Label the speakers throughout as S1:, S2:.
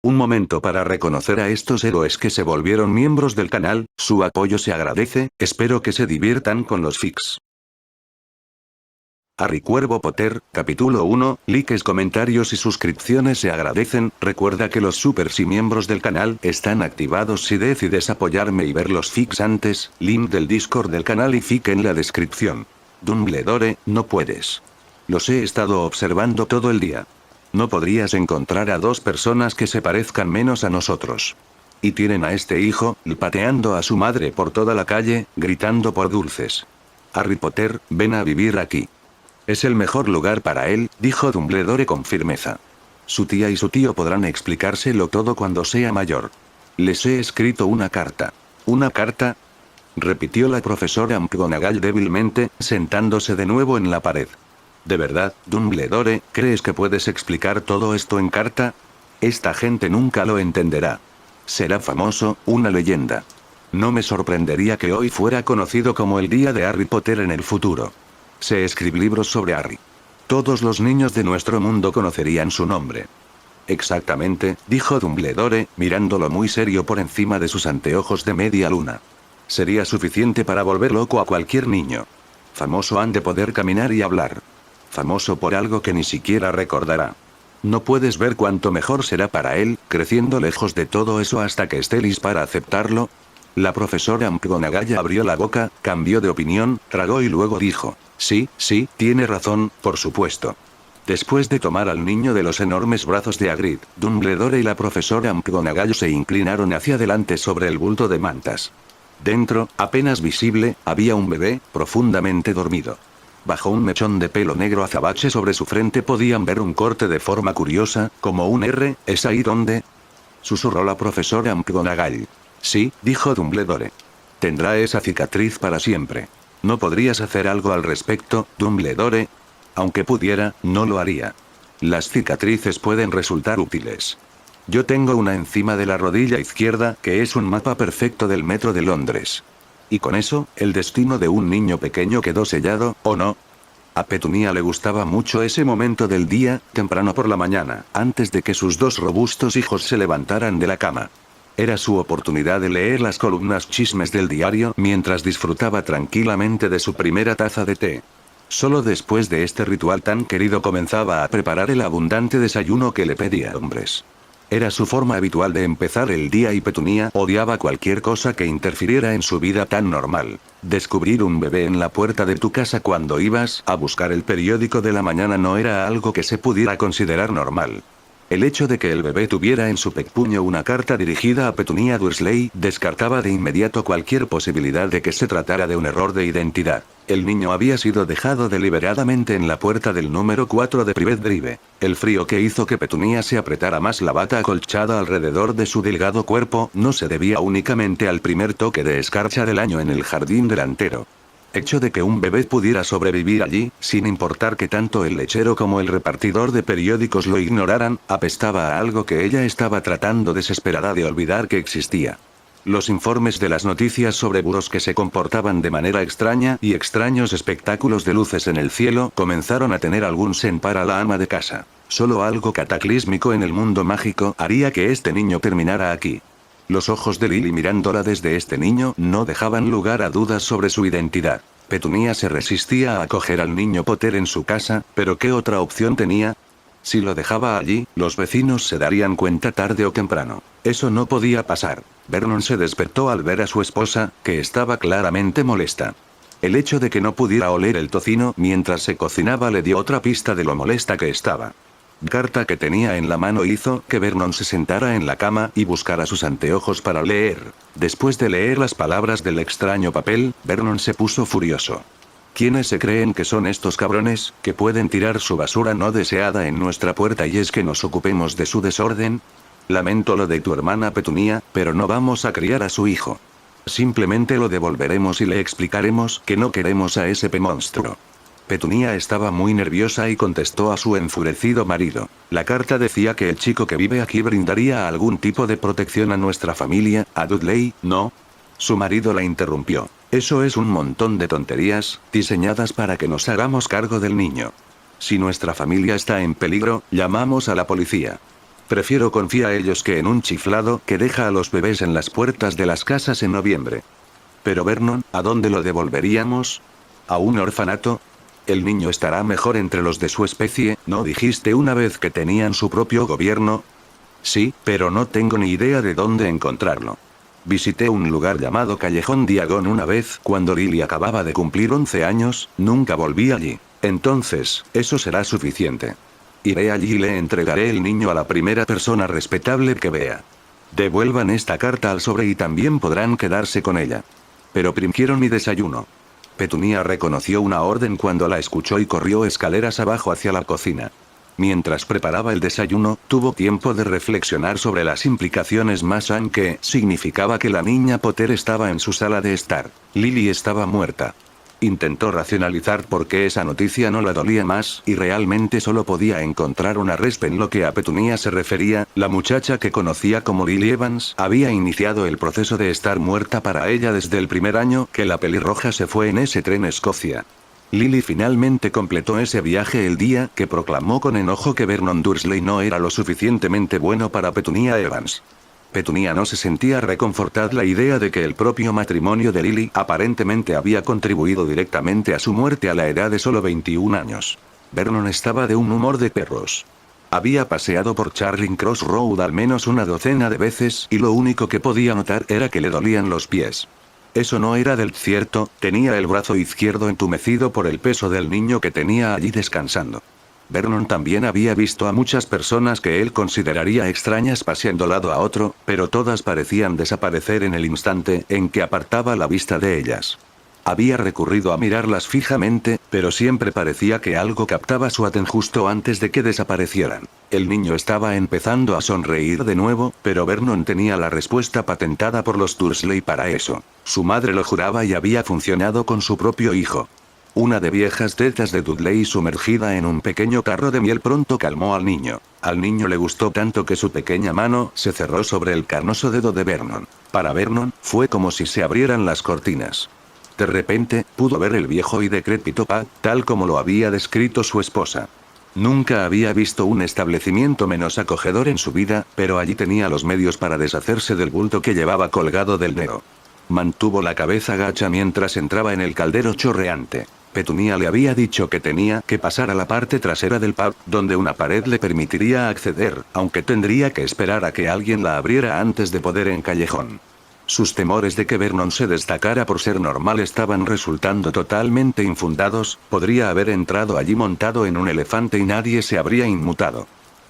S1: Un momento para reconocer a estos héroes que se volvieron miembros del canal, su apoyo se agradece, espero que se diviertan con los fics. Harry Cuervo Potter, capítulo 1, likes, comentarios y suscripciones se agradecen, recuerda que los supers y miembros del canal están activados si decides apoyarme y ver los fics antes, link del Discord del canal y fic en la descripción. Dumbledore, no puedes. Los he estado observando todo el día. No podrías encontrar a dos personas que se parezcan menos a nosotros. Y tienen a este hijo, pateando a su madre por toda la calle, gritando por dulces. Harry Potter, ven a vivir aquí. Es el mejor lugar para él, dijo Dumbledore con firmeza. Su tía y su tío podrán explicárselo todo cuando sea mayor. Les he escrito una carta. ¿Una carta? Repitió la profesora McGonagall débilmente, sentándose de nuevo en la pared. ¿De verdad, Dumbledore, crees que puedes explicar todo esto en carta? Esta gente nunca lo entenderá. Será famoso, una leyenda. No me sorprendería que hoy fuera conocido como el día de Harry Potter en el futuro. Se escriben libros sobre Harry. Todos los niños de nuestro mundo conocerían su nombre. Exactamente, dijo Dumbledore, mirándolo muy serio por encima de sus anteojos de media luna. Sería suficiente para volver loco a cualquier niño. Famoso han de poder caminar y hablar. Famoso por algo que ni siquiera recordará. No puedes ver cuánto mejor será para él, creciendo lejos de todo eso hasta que esté listo para aceptarlo. La profesora McGonagall abrió la boca, cambió de opinión, tragó y luego dijo, sí, tiene razón, por supuesto. Después de tomar al niño de los enormes brazos de Hagrid, Dumbledore y la profesora McGonagall se inclinaron hacia adelante sobre el bulto de mantas. Dentro, apenas visible, había un bebé, profundamente dormido. Bajo un mechón de pelo negro azabache sobre su frente podían ver un corte de forma curiosa, como un R, ¿es ahí donde? Susurró la profesora McGonagall. Sí, dijo Dumbledore. Tendrá esa cicatriz para siempre. ¿No podrías hacer algo al respecto, Dumbledore? Aunque pudiera, no lo haría. Las cicatrices pueden resultar útiles. Yo tengo una encima de la rodilla izquierda que es un mapa perfecto del metro de Londres. Y con eso, el destino de un niño pequeño quedó sellado, ¿o no? A Petunia le gustaba mucho ese momento del día, temprano por la mañana, antes de que sus dos robustos hijos se levantaran de la cama. Era su oportunidad de leer las columnas chismes del diario mientras disfrutaba tranquilamente de su primera taza de té. Solo después de este ritual tan querido comenzaba a preparar el abundante desayuno que le pedía hombres. Era su forma habitual de empezar el día y Petunia odiaba cualquier cosa que interfiriera en su vida tan normal. Descubrir un bebé en la puerta de tu casa cuando ibas a buscar el periódico de la mañana no era algo que se pudiera considerar normal. El hecho de que el bebé tuviera en su pepuño una carta dirigida a Petunia Dursley descartaba de inmediato cualquier posibilidad de que se tratara de un error de identidad. El niño había sido dejado deliberadamente en la puerta del número 4 de Privet Drive. El frío que hizo que Petunia se apretara más la bata acolchada alrededor de su delgado cuerpo no se debía únicamente al primer toque de escarcha del año en el jardín delantero. Hecho de que un bebé pudiera sobrevivir allí, sin importar que tanto el lechero como el repartidor de periódicos lo ignoraran, apestaba a algo que ella estaba tratando desesperada de olvidar que existía. Los informes de las noticias sobre burros que se comportaban de manera extraña y extraños espectáculos de luces en el cielo comenzaron a tener algún sen para la ama de casa. Solo algo cataclísmico en el mundo mágico haría que este niño terminara aquí. Los ojos de Lily mirándola desde este niño no dejaban lugar a dudas sobre su identidad. Petunia se resistía a acoger al niño Potter en su casa, pero ¿qué otra opción tenía? Si lo dejaba allí, los vecinos se darían cuenta tarde o temprano. Eso no podía pasar. Vernon se despertó al ver a su esposa, que estaba claramente molesta. El hecho de que no pudiera oler el tocino mientras se cocinaba le dio otra pista de lo molesta que estaba. La carta que tenía en la mano hizo que Vernon se sentara en la cama y buscara sus anteojos para leer. Después de leer las palabras del extraño papel, Vernon se puso furioso. ¿Quiénes se creen que son estos cabrones, que pueden tirar su basura no deseada en nuestra puerta y es que nos ocupemos de su desorden? Lamento lo de tu hermana Petunia, pero no vamos a criar a su hijo. Simplemente lo devolveremos y le explicaremos que no queremos a ese monstruo. Petunia estaba muy nerviosa y contestó a su enfurecido marido. La carta decía que el chico que vive aquí brindaría algún tipo de protección a nuestra familia, a Dudley, ¿no? Su marido la interrumpió. Eso es un montón de tonterías, diseñadas para que nos hagamos cargo del niño. Si nuestra familia está en peligro, llamamos a la policía. Prefiero confiar a ellos que en un chiflado que deja a los bebés en las puertas de las casas en noviembre. Pero Vernon, ¿a dónde lo devolveríamos? ¿A un orfanato? El niño estará mejor entre los de su especie, ¿no dijiste una vez que tenían su propio gobierno? Sí, pero no tengo ni idea de dónde encontrarlo. Visité un lugar llamado Callejón Diagon una vez cuando Lily acababa de cumplir 11 años, nunca volví allí. Entonces, eso será suficiente. Iré allí y le entregaré el niño a la primera persona respetable que vea. Devuelvan esta carta al sobre y también podrán quedarse con ella. Pero quiero mi desayuno. Petunia reconoció una orden cuando la escuchó y corrió escaleras abajo hacia la cocina. Mientras preparaba el desayuno, tuvo tiempo de reflexionar sobre las implicaciones más que significaba que la niña Potter estaba en su sala de estar. Lily estaba muerta. Intentó racionalizar por qué esa noticia no la dolía más, y realmente solo podía encontrar una respuesta en lo que a Petunia se refería. La muchacha que conocía como Lily Evans había iniciado el proceso de estar muerta para ella desde el primer año que la pelirroja se fue en ese tren a Escocia. Lily finalmente completó ese viaje el día que proclamó con enojo que Vernon Dursley no era lo suficientemente bueno para Petunia Evans. Petunia no se sentía reconfortada la idea de que el propio matrimonio de Lily aparentemente había contribuido directamente a su muerte a la edad de solo 21 años. Vernon estaba de un humor de perros. Había paseado por Charing Cross Road al menos una docena de veces y lo único que podía notar era que le dolían los pies. Eso no era del cierto, tenía el brazo izquierdo entumecido por el peso del niño que tenía allí descansando. Vernon también había visto a muchas personas que él consideraría extrañas paseando lado a otro, pero todas parecían desaparecer en el instante en que apartaba la vista de ellas. Había recurrido a mirarlas fijamente, pero siempre parecía que algo captaba su atención justo antes de que desaparecieran. El niño estaba empezando a sonreír de nuevo, pero Vernon tenía la respuesta patentada por los Dursley para eso. Su madre lo juraba y había funcionado con su propio hijo. Una de viejas tetas de Dudley sumergida en un pequeño tarro de miel pronto calmó al niño. Al niño le gustó tanto que su pequeña mano se cerró sobre el carnoso dedo de Vernon. Para Vernon, fue como si se abrieran las cortinas. De repente, pudo ver el viejo y decrépito pub, tal como lo había descrito su esposa. Nunca había visto un establecimiento menos acogedor en su vida, pero allí tenía los medios para deshacerse del bulto que llevaba colgado del dedo. Mantuvo la cabeza gacha mientras entraba en el caldero chorreante. Petunia le había dicho que tenía que pasar a la parte trasera del pub, donde una pared le permitiría acceder, aunque tendría que esperar a que alguien la abriera antes de poder en callejón. Sus temores de que Vernon se destacara por ser normal estaban resultando totalmente infundados, podría haber entrado allí montado en un elefante y nadie se habría inmutado.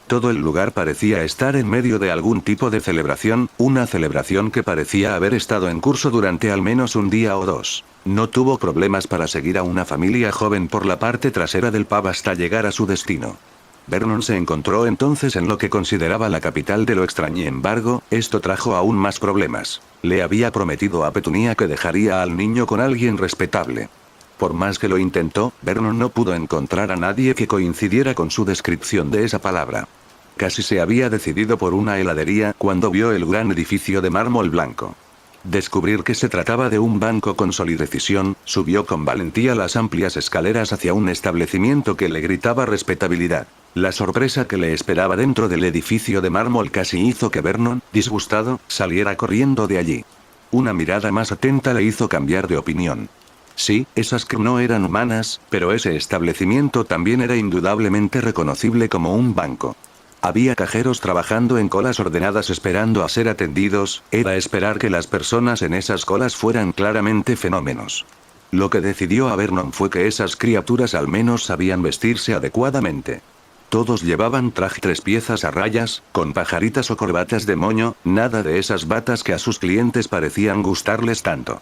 S1: Todo el lugar parecía estar en medio de algún tipo de celebración, una celebración que parecía haber estado en curso durante al menos un día o dos. No tuvo problemas para seguir a una familia joven por la parte trasera del pub hasta llegar a su destino. Vernon se encontró entonces en lo que consideraba la capital de lo extraño. Sin embargo, esto trajo aún más problemas. Le había prometido a Petunia que dejaría al niño con alguien respetable. Por más que lo intentó, Vernon no pudo encontrar a nadie que coincidiera con su descripción de esa palabra. Casi se había decidido por una heladería cuando vio el gran edificio de mármol blanco. Descubrir que se trataba de un banco con solidecisión, subió con valentía las amplias escaleras hacia un establecimiento que le gritaba respetabilidad. La sorpresa que le esperaba dentro del edificio de mármol casi hizo que Vernon, disgustado, saliera corriendo de allí. Una mirada más atenta le hizo cambiar de opinión. Sí, esas que no eran humanas, pero ese establecimiento también era indudablemente reconocible como un banco. Había cajeros trabajando en colas ordenadas esperando a ser atendidos, era esperar que las personas en esas colas fueran claramente fenómenos. Lo que decidió a Vernon fue que esas criaturas al menos sabían vestirse adecuadamente. Todos llevaban traje 3 piezas a rayas, con pajaritas o corbatas de moño, nada de esas batas que a sus clientes parecían gustarles tanto.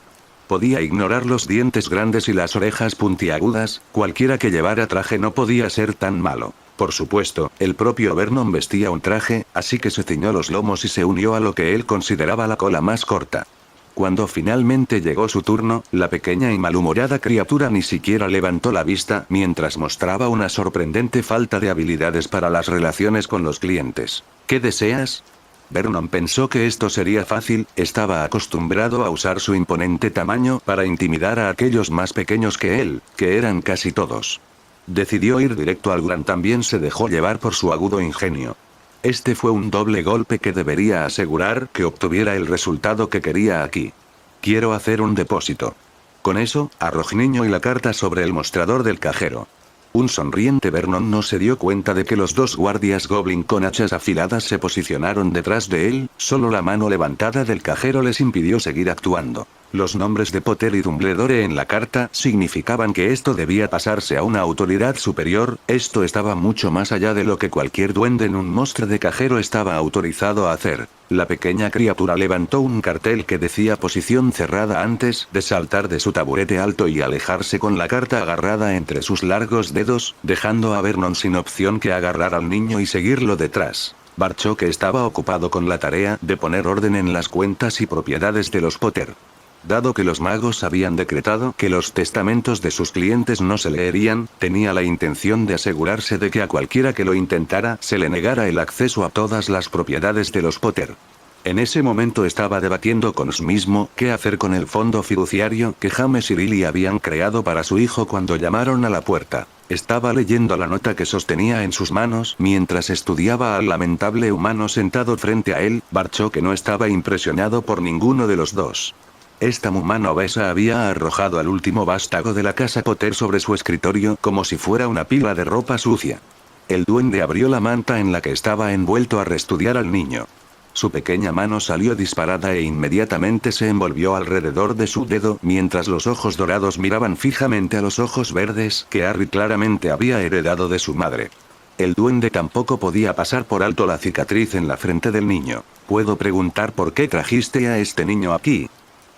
S1: Podía ignorar los dientes grandes y las orejas puntiagudas, cualquiera que llevara traje no podía ser tan malo. Por supuesto, el propio Vernon vestía un traje, así que se ciñó los lomos y se unió a lo que él consideraba la cola más corta. Cuando finalmente llegó su turno, la pequeña y malhumorada criatura ni siquiera levantó la vista mientras mostraba una sorprendente falta de habilidades para las relaciones con los clientes. ¿Qué deseas? Vernon pensó que esto sería fácil, estaba acostumbrado a usar su imponente tamaño para intimidar a aquellos más pequeños que él, que eran casi todos. Decidió ir directo al grano, también se dejó llevar por su agudo ingenio. Este fue un doble golpe que debería asegurar que obtuviera el resultado que quería aquí. Quiero hacer un depósito. Con eso, arrojé niño y la carta sobre el mostrador del cajero. Un sonriente Vernon no se dio cuenta de que los dos guardias Goblin con hachas afiladas se posicionaron detrás de él, solo la mano levantada del cajero les impidió seguir actuando. Los nombres de Potter y Dumbledore en la carta significaban que esto debía pasarse a una autoridad superior, esto estaba mucho más allá de lo que cualquier duende en un monstruo de cajero estaba autorizado a hacer. La pequeña criatura levantó un cartel que decía posición cerrada antes de saltar de su taburete alto y alejarse con la carta agarrada entre sus largos dedos, dejando a Vernon sin opción que agarrar al niño y seguirlo detrás. Barchoque estaba ocupado con la tarea de poner orden en las cuentas y propiedades de los Potter. Dado que los magos habían decretado que los testamentos de sus clientes no se leerían, tenía la intención de asegurarse de que a cualquiera que lo intentara se le negara el acceso a todas las propiedades de los Potter. En ese momento estaba debatiendo con sí mismo qué hacer con el fondo fiduciario que James y Lily habían creado para su hijo cuando llamaron a la puerta. Estaba leyendo la nota que sostenía en sus manos mientras estudiaba al lamentable humano sentado frente a él. Barchoque no estaba impresionado por ninguno de los dos. Esta mumana obesa había arrojado al último vástago de la casa Potter sobre su escritorio como si fuera una pila de ropa sucia. El duende abrió la manta en la que estaba envuelto a reestudiar al niño. Su pequeña mano salió disparada e inmediatamente se envolvió alrededor de su dedo mientras los ojos dorados miraban fijamente a los ojos verdes que Harry claramente había heredado de su madre. El duende tampoco podía pasar por alto la cicatriz en la frente del niño. ¿Puedo preguntar por qué trajiste a este niño aquí?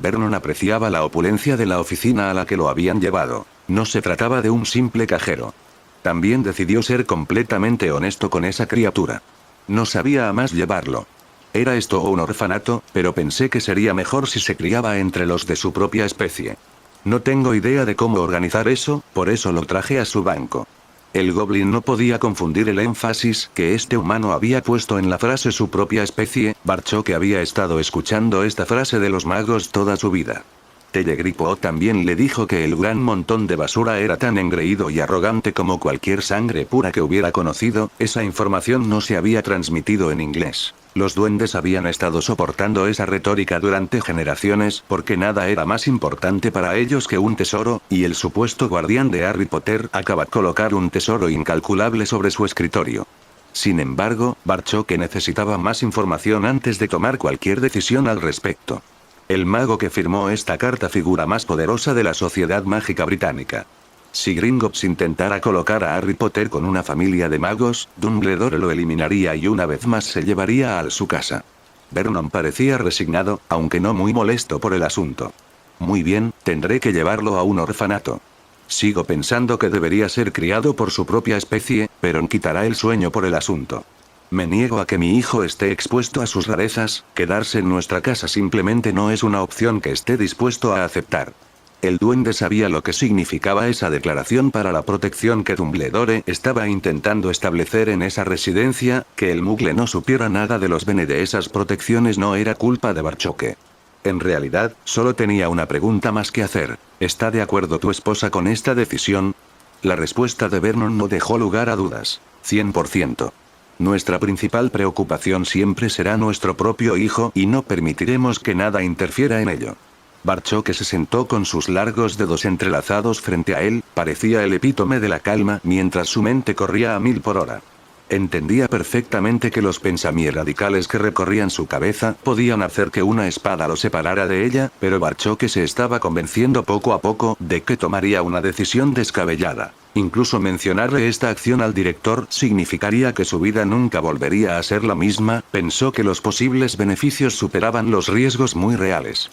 S1: Vernon apreciaba la opulencia de la oficina a la que lo habían llevado. No se trataba de un simple cajero. También decidió ser completamente honesto con esa criatura. No sabía a más llevarlo. Era esto un orfanato, pero pensé que sería mejor si se criaba entre los de su propia especie. No tengo idea de cómo organizar eso, por eso lo traje a su banco. El Goblin no podía confundir el énfasis que este humano había puesto en la frase su propia especie. Barchoque había estado escuchando esta frase de los magos toda su vida. Telegripo también le dijo que el gran montón de basura era tan engreído y arrogante como cualquier sangre pura que hubiera conocido. Esa información no se había transmitido en inglés. Los duendes habían estado soportando esa retórica durante generaciones porque nada era más importante para ellos que un tesoro, y el supuesto guardián de Harry Potter acaba de colocar un tesoro incalculable sobre su escritorio. Sin embargo, Barchoque necesitaba más información antes de tomar cualquier decisión al respecto. El mago que firmó esta carta figura más poderosa de la sociedad mágica británica. Si Gringotts intentara colocar a Harry Potter con una familia de magos, Dumbledore lo eliminaría y una vez más se llevaría a su casa. Vernon parecía resignado, aunque no muy molesto por el asunto. Muy bien, tendré que llevarlo a un orfanato. Sigo pensando que debería ser criado por su propia especie, pero quitará el sueño por el asunto. Me niego a que mi hijo esté expuesto a sus rarezas, quedarse en nuestra casa simplemente no es una opción que esté dispuesto a aceptar. El duende sabía lo que significaba esa declaración para la protección que Dumbledore estaba intentando establecer en esa residencia. Que el Mugle no supiera nada de los bene de esas protecciones no era culpa de Barchoque. En realidad, solo tenía una pregunta más que hacer. ¿Está de acuerdo tu esposa con esta decisión? La respuesta de Vernon no dejó lugar a dudas. 100%. Nuestra principal preocupación siempre será nuestro propio hijo y no permitiremos que nada interfiera en ello. Barchoque se sentó con sus largos dedos entrelazados frente a él, parecía el epítome de la calma mientras su mente corría a 1000 por hora. Entendía perfectamente que los pensamientos radicales que recorrían su cabeza podían hacer que una espada lo separara de ella, pero Barchoque se estaba convenciendo poco a poco de que tomaría una decisión descabellada. Incluso mencionarle esta acción al director significaría que su vida nunca volvería a ser la misma. Pensó que los posibles beneficios superaban los riesgos muy reales.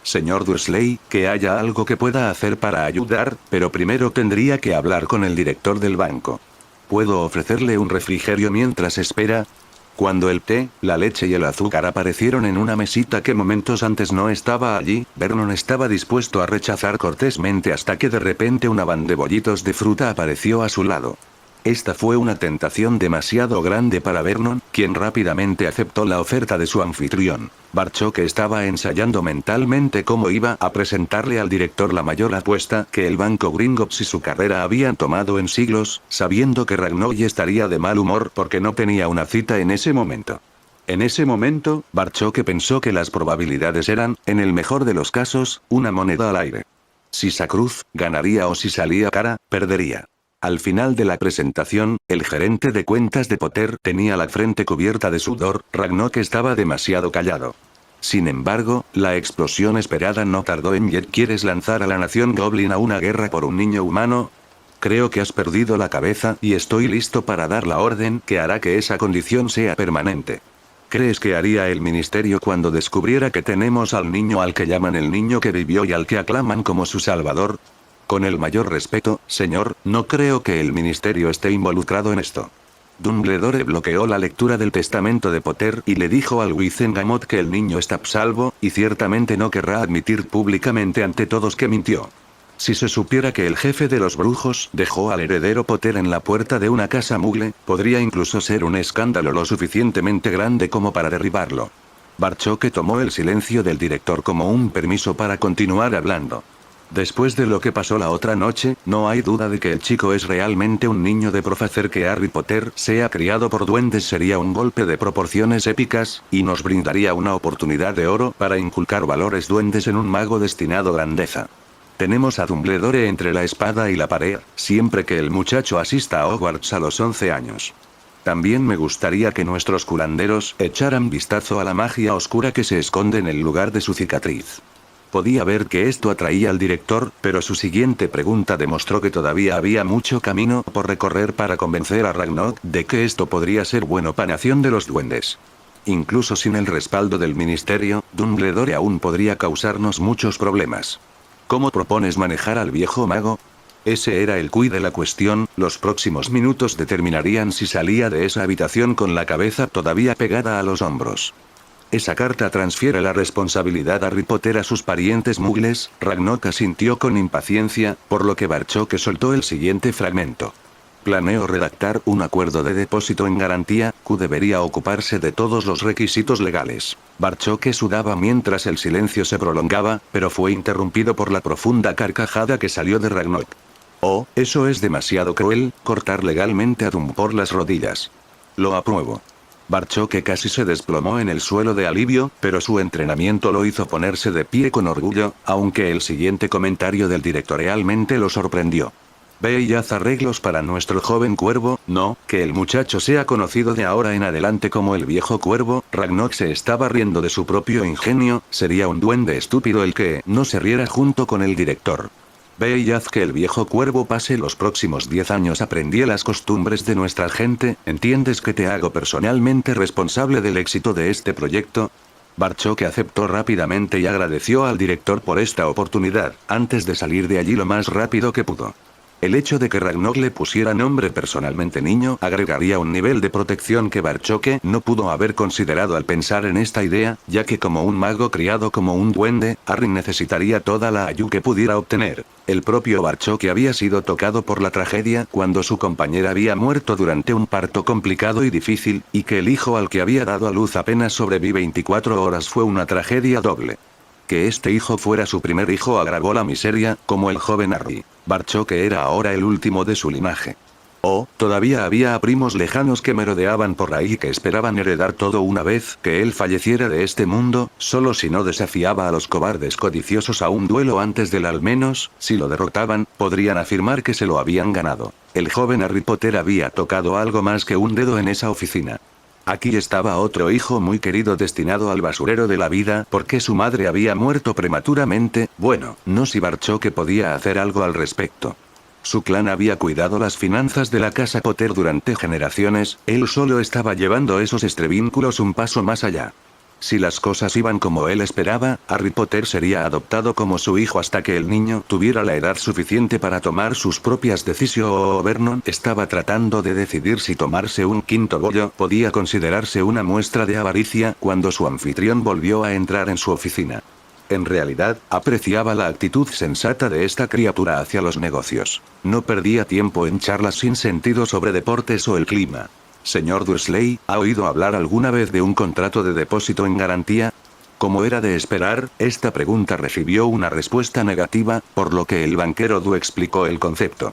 S1: Señor Dursley, que haya algo que pueda hacer para ayudar, pero primero tendría que hablar con el director del banco. ¿Puedo ofrecerle un refrigerio mientras espera? Cuando el té, la leche y el azúcar aparecieron en una mesita que momentos antes no estaba allí, Vernon estaba dispuesto a rechazar cortésmente hasta que de repente una van de bollitos de fruta apareció a su lado. Esta fue una tentación demasiado grande para Vernon, quien rápidamente aceptó la oferta de su anfitrión. Barchoque estaba ensayando mentalmente cómo iba a presentarle al director la mayor apuesta que el banco Gringotts y su carrera habían tomado en siglos, sabiendo que Ragnoy estaría de mal humor porque no tenía una cita en ese momento. En ese momento, Barchoque pensó que las probabilidades eran, en el mejor de los casos, una moneda al aire. Si Sacruz ganaría o si salía cara, perdería. Al final de la presentación, el gerente de cuentas de Potter tenía la frente cubierta de sudor. Ragnok estaba demasiado callado. Sin embargo, la explosión esperada no tardó en llegar. ¿Quieres lanzar a la nación Goblin a una guerra por un niño humano? Creo que has perdido la cabeza y estoy listo para dar la orden que hará que esa condición sea permanente. ¿Crees que haría el ministerio cuando descubriera que tenemos al niño al que llaman el niño que vivió y al que aclaman como su salvador? Con el mayor respeto, señor, no creo que el ministerio esté involucrado en esto. Dumbledore bloqueó la lectura del testamento de Potter y le dijo al Wizengamot que el niño está a salvo, y ciertamente no querrá admitir públicamente ante todos que mintió. Si se supiera que el jefe de los brujos dejó al heredero Potter en la puerta de una casa mugle, podría incluso ser un escándalo lo suficientemente grande como para derribarlo. Barchoque tomó el silencio del director como un permiso para continuar hablando. Después de lo que pasó la otra noche, no hay duda de que el chico es realmente un niño de hacer que Harry Potter sea criado por duendes sería un golpe de proporciones épicas, y nos brindaría una oportunidad de oro para inculcar valores duendes en un mago destinado a grandeza. Tenemos a Dumbledore entre la espada y la pared, siempre que el muchacho asista a Hogwarts a los 11 años. También me gustaría que nuestros curanderos echaran vistazo a la magia oscura que se esconde en el lugar de su cicatriz. Podía ver que esto atraía al director, pero su siguiente pregunta demostró que todavía había mucho camino por recorrer para convencer a Ragnok de que esto podría ser bueno para la nación de los duendes. Incluso sin el respaldo del ministerio, Dumbledore aún podría causarnos muchos problemas. ¿Cómo propones manejar al viejo mago? Ese era el quid de la cuestión. Los próximos minutos determinarían si salía de esa habitación con la cabeza todavía pegada a los hombros. Esa carta transfiere la responsabilidad a Harry Potter a sus parientes mugles. Ragnok asintió con impaciencia, por lo que Barchoque soltó el siguiente fragmento. Planeo redactar un acuerdo de depósito en garantía, que debería ocuparse de todos los requisitos legales. Barchoque sudaba mientras el silencio se prolongaba, pero fue interrumpido por la profunda carcajada que salió de Ragnok. Oh, eso es demasiado cruel, cortar legalmente a Dumbo por las rodillas. Lo apruebo. Barchoque casi se desplomó en el suelo de alivio, pero su entrenamiento lo hizo ponerse de pie con orgullo, aunque el siguiente comentario del director realmente lo sorprendió. Ve y haz arreglos para nuestro joven cuervo, no, que el muchacho sea conocido de ahora en adelante como el viejo cuervo. Ragnok se estaba riendo de su propio ingenio, sería un duende estúpido el que no se riera junto con el director. Ve y haz que el viejo cuervo pase los próximos 10 años aprendí las costumbres de nuestra gente. ¿Entiendes que te hago personalmente responsable del éxito de este proyecto? Barchoque aceptó rápidamente y agradeció al director por esta oportunidad, antes de salir de allí lo más rápido que pudo. El hecho de que Ragnok le pusiera nombre personalmente niño agregaría un nivel de protección que Barchoque no pudo haber considerado al pensar en esta idea, ya que como un mago criado como un duende, Harry necesitaría toda la ayuda que pudiera obtener. El propio Barchoque había sido tocado por la tragedia cuando su compañera había muerto durante un parto complicado y difícil, y que el hijo al que había dado a luz apenas sobrevive 24 horas fue una tragedia doble. Que este hijo fuera su primer hijo agravó la miseria, como el joven Harry. Barchoque era ahora el último de su linaje. Oh, todavía había primos lejanos que merodeaban por ahí y que esperaban heredar todo una vez que él falleciera de este mundo, solo si no desafiaba a los cobardes codiciosos a un duelo antes del al menos, si lo derrotaban, podrían afirmar que se lo habían ganado. El joven Harry Potter había tocado algo más que un dedo en esa oficina. Aquí estaba otro hijo muy querido destinado al basurero de la vida porque su madre había muerto prematuramente. Bueno, no si Barchoque podía hacer algo al respecto. Su clan había cuidado las finanzas de la casa Potter durante generaciones, él solo estaba llevando esos estrevínculos un paso más allá. Si las cosas iban como él esperaba, Harry Potter sería adoptado como su hijo hasta que el niño tuviera la edad suficiente para tomar sus propias decisiones. Vernon estaba tratando de decidir si tomarse un quinto bollo podía considerarse una muestra de avaricia cuando su anfitrión volvió a entrar en su oficina. En realidad, apreciaba la actitud sensata de esta criatura hacia los negocios. No perdía tiempo en charlas sin sentido sobre deportes o el clima. Señor Dursley, ¿ha oído hablar alguna vez de un contrato de depósito en garantía? Como era de esperar, esta pregunta recibió una respuesta negativa, por lo que el banquero Du explicó el concepto.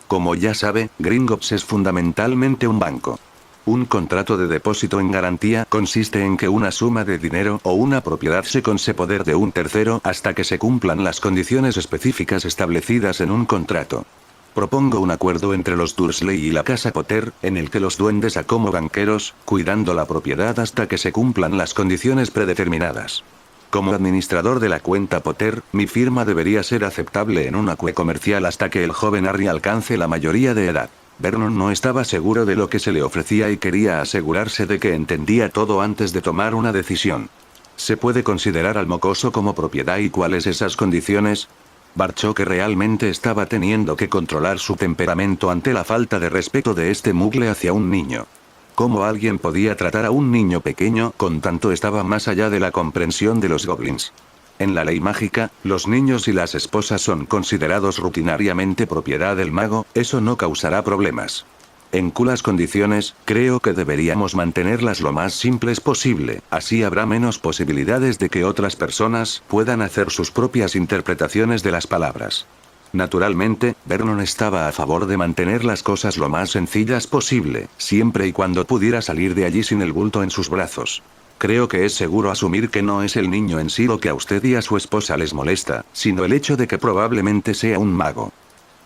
S1: Como ya sabe, Gringotts es fundamentalmente un banco. Un contrato de depósito en garantía consiste en que una suma de dinero o una propiedad se concede poder de un tercero hasta que se cumplan las condiciones específicas establecidas en un contrato. Propongo un acuerdo entre los Dursley y la casa Potter, en el que los duendes como banqueros, cuidando la propiedad hasta que se cumplan las condiciones predeterminadas. Como administrador de la cuenta Potter, mi firma debería ser aceptable en un acuerdo comercial hasta que el joven Harry alcance la mayoría de edad. Vernon no estaba seguro de lo que se le ofrecía y quería asegurarse de que entendía todo antes de tomar una decisión. ¿Se puede considerar al mocoso como propiedad y cuáles esas condiciones? Barchoque realmente estaba teniendo que controlar su temperamento ante la falta de respeto de este mugle hacia un niño. ¿Cómo alguien podía tratar a un niño pequeño con tanto estaba más allá de la comprensión de los goblins? En la ley mágica, los niños y las esposas son considerados rutinariamente propiedad del mago, eso no causará problemas. En culas condiciones, creo que deberíamos mantenerlas lo más simples posible, así habrá menos posibilidades de que otras personas puedan hacer sus propias interpretaciones de las palabras. Naturalmente, Vernon estaba a favor de mantener las cosas lo más sencillas posible, siempre y cuando pudiera salir de allí sin el bulto en sus brazos. Creo que es seguro asumir que no es el niño en sí lo que a usted y a su esposa les molesta, sino el hecho de que probablemente sea un mago.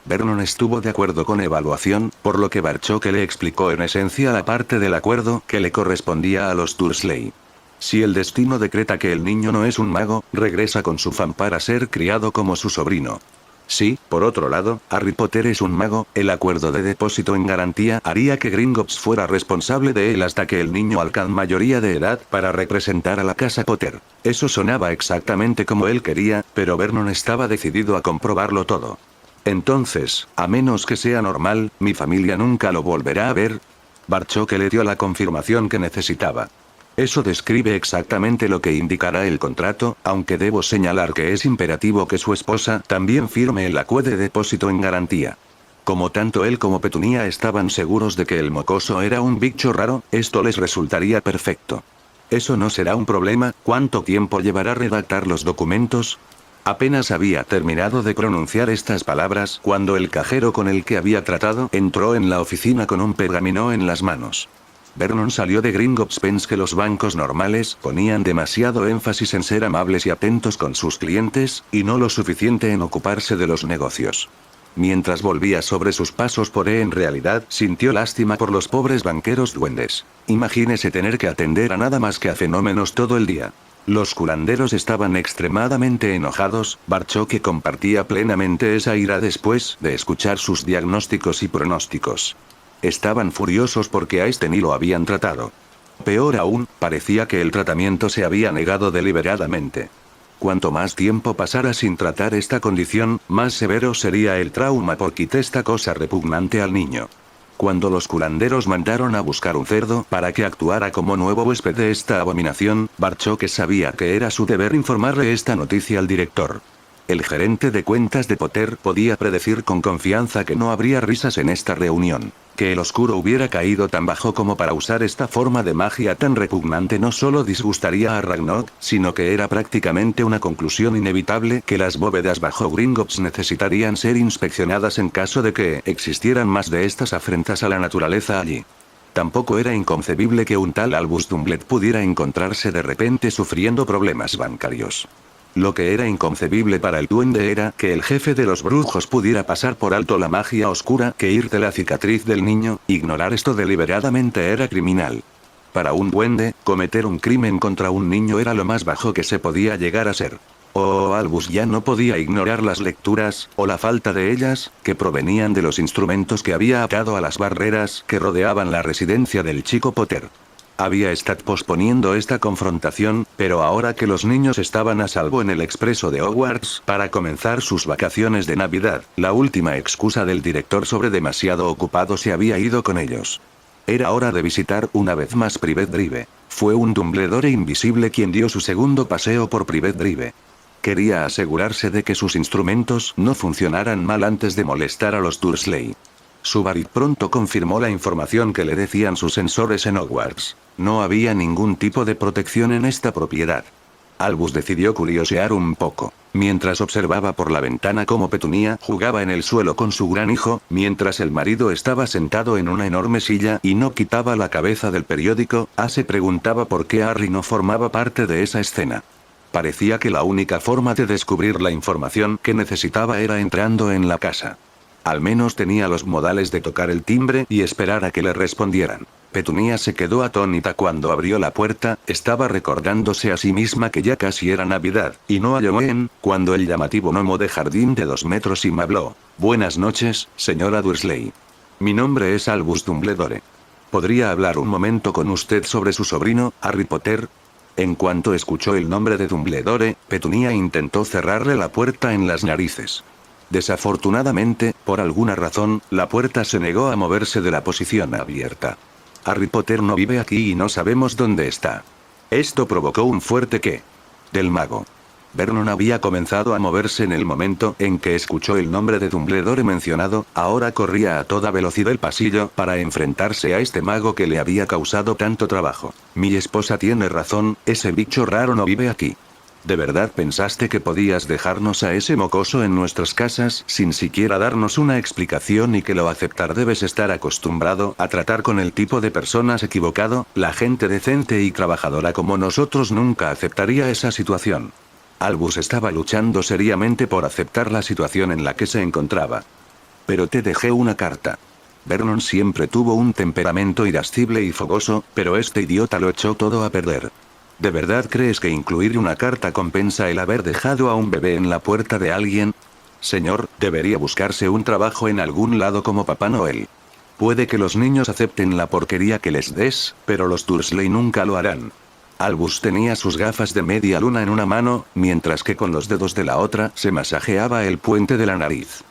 S1: Vernon estuvo de acuerdo con evaluación, por lo que Barchoque le explicó en esencia la parte del acuerdo que le correspondía a los Dursley. Si el destino decreta que el niño no es un mago, regresa con su fan para ser criado como su sobrino. Si, por otro lado, Harry Potter es un mago, el acuerdo de depósito en garantía haría que Gringotts fuera responsable de él hasta que el niño alcance mayoría de edad para representar a la casa Potter. Eso sonaba exactamente como él quería, pero Vernon estaba decidido a comprobarlo todo. Entonces, a menos que sea normal, mi familia nunca lo volverá a ver. Barchoque le dio la confirmación que necesitaba. Eso describe exactamente lo que indicará el contrato, aunque debo señalar que es imperativo que su esposa también firme el acuerdo de depósito en garantía. Como tanto él como Petunia estaban seguros de que el mocoso era un bicho raro, esto les resultaría perfecto. Eso no será un problema. ¿Cuánto tiempo llevará redactar los documentos? Apenas había terminado de pronunciar estas palabras cuando el cajero con el que había tratado entró en la oficina con un pergamino en las manos. Vernon salió de Gringotts. Pensó que los bancos normales ponían demasiado énfasis en ser amables y atentos con sus clientes, y no lo suficiente en ocuparse de los negocios. Mientras volvía sobre sus pasos por en realidad sintió lástima por los pobres banqueros duendes. Imagínese tener que atender a nada más que a fenómenos todo el día. Los curanderos estaban extremadamente enojados. Barchoque compartía plenamente esa ira después de escuchar sus diagnósticos y pronósticos. Estaban furiosos porque a este ni lo habían tratado. Peor aún, parecía que el tratamiento se había negado deliberadamente. Cuanto más tiempo pasara sin tratar esta condición, más severo sería el trauma por quitar esta cosa repugnante al niño. Cuando los curanderos mandaron a buscar un cerdo para que actuara como nuevo huésped de esta abominación, Barchoque sabía que era su deber informarle esta noticia al director. El gerente de cuentas de Potter podía predecir con confianza que no habría risas en esta reunión. Que el oscuro hubiera caído tan bajo como para usar esta forma de magia tan repugnante no solo disgustaría a Ragnarok, sino que era prácticamente una conclusión inevitable que las bóvedas bajo Gringotts necesitarían ser inspeccionadas en caso de que existieran más de estas afrentas a la naturaleza allí. Tampoco era inconcebible que un tal Albus Dumbledore pudiera encontrarse de repente sufriendo problemas bancarios. Lo que era inconcebible para el duende era que el jefe de los brujos pudiera pasar por alto la magia oscura que irte la cicatriz del niño. Ignorar esto deliberadamente era criminal. Para un duende, cometer un crimen contra un niño era lo más bajo que se podía llegar a ser. Albus ya no podía ignorar las lecturas, o la falta de ellas, que provenían de los instrumentos que había atado a las barreras que rodeaban la residencia del chico Potter. Había estado posponiendo esta confrontación, pero ahora que los niños estaban a salvo en el expreso de Hogwarts para comenzar sus vacaciones de Navidad, la última excusa del director sobre demasiado ocupado se había ido con ellos. Era hora de visitar una vez más Privet Drive. Fue un Dumbledore invisible quien dio su segundo paseo por Privet Drive. Quería asegurarse de que sus instrumentos no funcionaran mal antes de molestar a los Dursley. Subarit pronto confirmó la información que le decían sus sensores en Hogwarts. No había ningún tipo de protección en esta propiedad. Albus decidió curiosear un poco, mientras observaba por la ventana cómo Petunia jugaba en el suelo con su gran hijo, mientras el marido estaba sentado en una enorme silla y no quitaba la cabeza del periódico. Se preguntaba por qué Harry no formaba parte de esa escena. Parecía que la única forma de descubrir la información que necesitaba era entrando en la casa. Al menos tenía los modales de tocar el timbre y esperar a que le respondieran. Petunia se quedó atónita cuando abrió la puerta. Estaba recordándose a sí misma que ya casi era Navidad, y no Halloween, cuando el llamativo gnomo de jardín de 2 metros y me habló. Buenas noches, señora Dursley. Mi nombre es Albus Dumbledore. ¿Podría hablar un momento con usted sobre su sobrino, Harry Potter? En cuanto escuchó el nombre de Dumbledore, Petunia intentó cerrarle la puerta en las narices. Desafortunadamente, por alguna razón, la puerta se negó a moverse de la posición abierta. Harry Potter no vive aquí y no sabemos dónde está. Esto provocó un fuerte ¿qué? Del mago. Vernon había comenzado a moverse en el momento en que escuchó el nombre de Dumbledore mencionado. Ahora corría a toda velocidad el pasillo para enfrentarse a este mago que le había causado tanto trabajo. Mi esposa tiene razón, ese bicho raro no vive aquí. ¿De verdad pensaste que podías dejarnos a ese mocoso en nuestras casas sin siquiera darnos una explicación y que lo aceptar? Debes estar acostumbrado a tratar con el tipo de personas equivocado. La gente decente y trabajadora como nosotros nunca aceptaría esa situación. Albus estaba luchando seriamente por aceptar la situación en la que se encontraba. Pero te dejé una carta. Vernon siempre tuvo un temperamento irascible y fogoso, pero este idiota lo echó todo a perder. ¿De verdad crees que incluir una carta compensa el haber dejado a un bebé en la puerta de alguien? Señor, debería buscarse un trabajo en algún lado como Papá Noel. Puede que los niños acepten la porquería que les des, pero los Dursley nunca lo harán. Albus tenía sus gafas de media luna en una mano, mientras que con los dedos de la otra se masajeaba el puente de la nariz.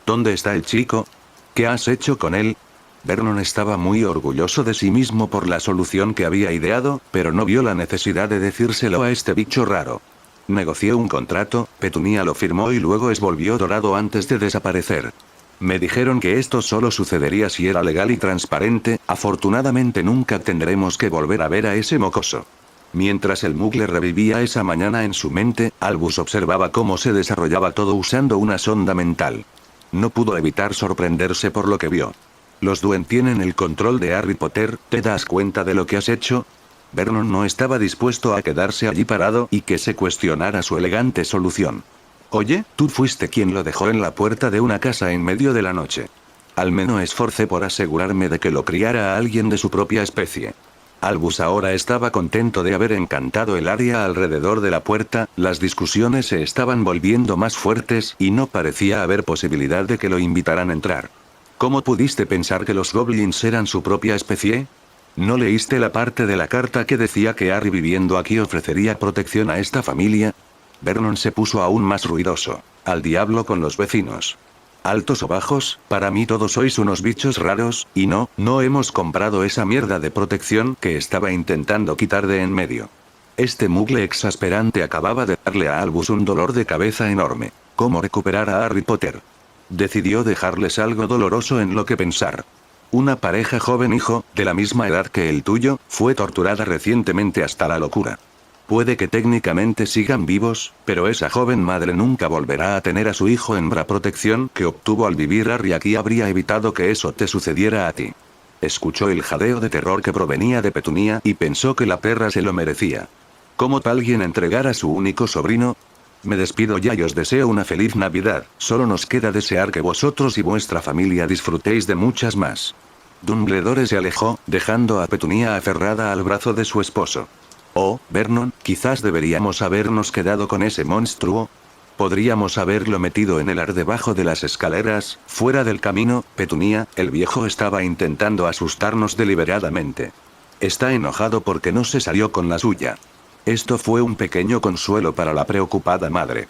S1: ¿Dónde está el chico? ¿Qué has hecho con él? Vernon estaba muy orgulloso de sí mismo por la solución que había ideado, pero no vio la necesidad de decírselo a este bicho raro. Negoció un contrato, Petunia lo firmó y luego volvió dorado antes de desaparecer. Me dijeron que esto solo sucedería si era legal y transparente. Afortunadamente nunca tendremos que volver a ver a ese mocoso. Mientras el muggle revivía esa mañana en su mente, Albus observaba cómo se desarrollaba todo usando una sonda mental. No pudo evitar sorprenderse por lo que vio. Los Duen tienen el control de Harry Potter. ¿Te das cuenta de lo que has hecho? Vernon no estaba dispuesto a quedarse allí parado y que se cuestionara su elegante solución. Oye, tú fuiste quien lo dejó en la puerta de una casa en medio de la noche. Al menos esforcé por asegurarme de que lo criara a alguien de su propia especie. Albus ahora estaba contento de haber encantado el área alrededor de la puerta. Las discusiones se estaban volviendo más fuertes y no parecía haber posibilidad de que lo invitaran a entrar. ¿Cómo pudiste pensar que los goblins eran su propia especie? ¿No leíste la parte de la carta que decía que Harry viviendo aquí ofrecería protección a esta familia? Vernon se puso aún más ruidoso. Al diablo con los vecinos. Altos o bajos, para mí todos sois unos bichos raros, y no hemos comprado esa mierda de protección que estaba intentando quitar de en medio. Este muggle exasperante acababa de darle a Albus un dolor de cabeza enorme. ¿Cómo recuperar a Harry Potter? Decidió dejarles algo doloroso en lo que pensar. Una pareja joven hijo, de la misma edad que el tuyo, fue torturada recientemente hasta la locura. Puede que técnicamente sigan vivos, pero esa joven madre nunca volverá a tener a su hijo en la protección que obtuvo al vivir Harry aquí. Habría evitado que eso te sucediera a ti. Escuchó el jadeo de terror que provenía de Petunia y pensó que la perra se lo merecía. ¿Cómo alguien entregar a su único sobrino? Me despido ya y os deseo una feliz Navidad. Solo nos queda desear que vosotros y vuestra familia disfrutéis de muchas más. Dumbledore se alejó, dejando a Petunia aferrada al brazo de su esposo. Oh, Vernon, quizás deberíamos habernos quedado con ese monstruo. Podríamos haberlo metido en el ar debajo de las escaleras, fuera del camino. Petunia, el viejo estaba intentando asustarnos deliberadamente. Está enojado porque no se salió con la suya. Esto fue un pequeño consuelo para la preocupada madre.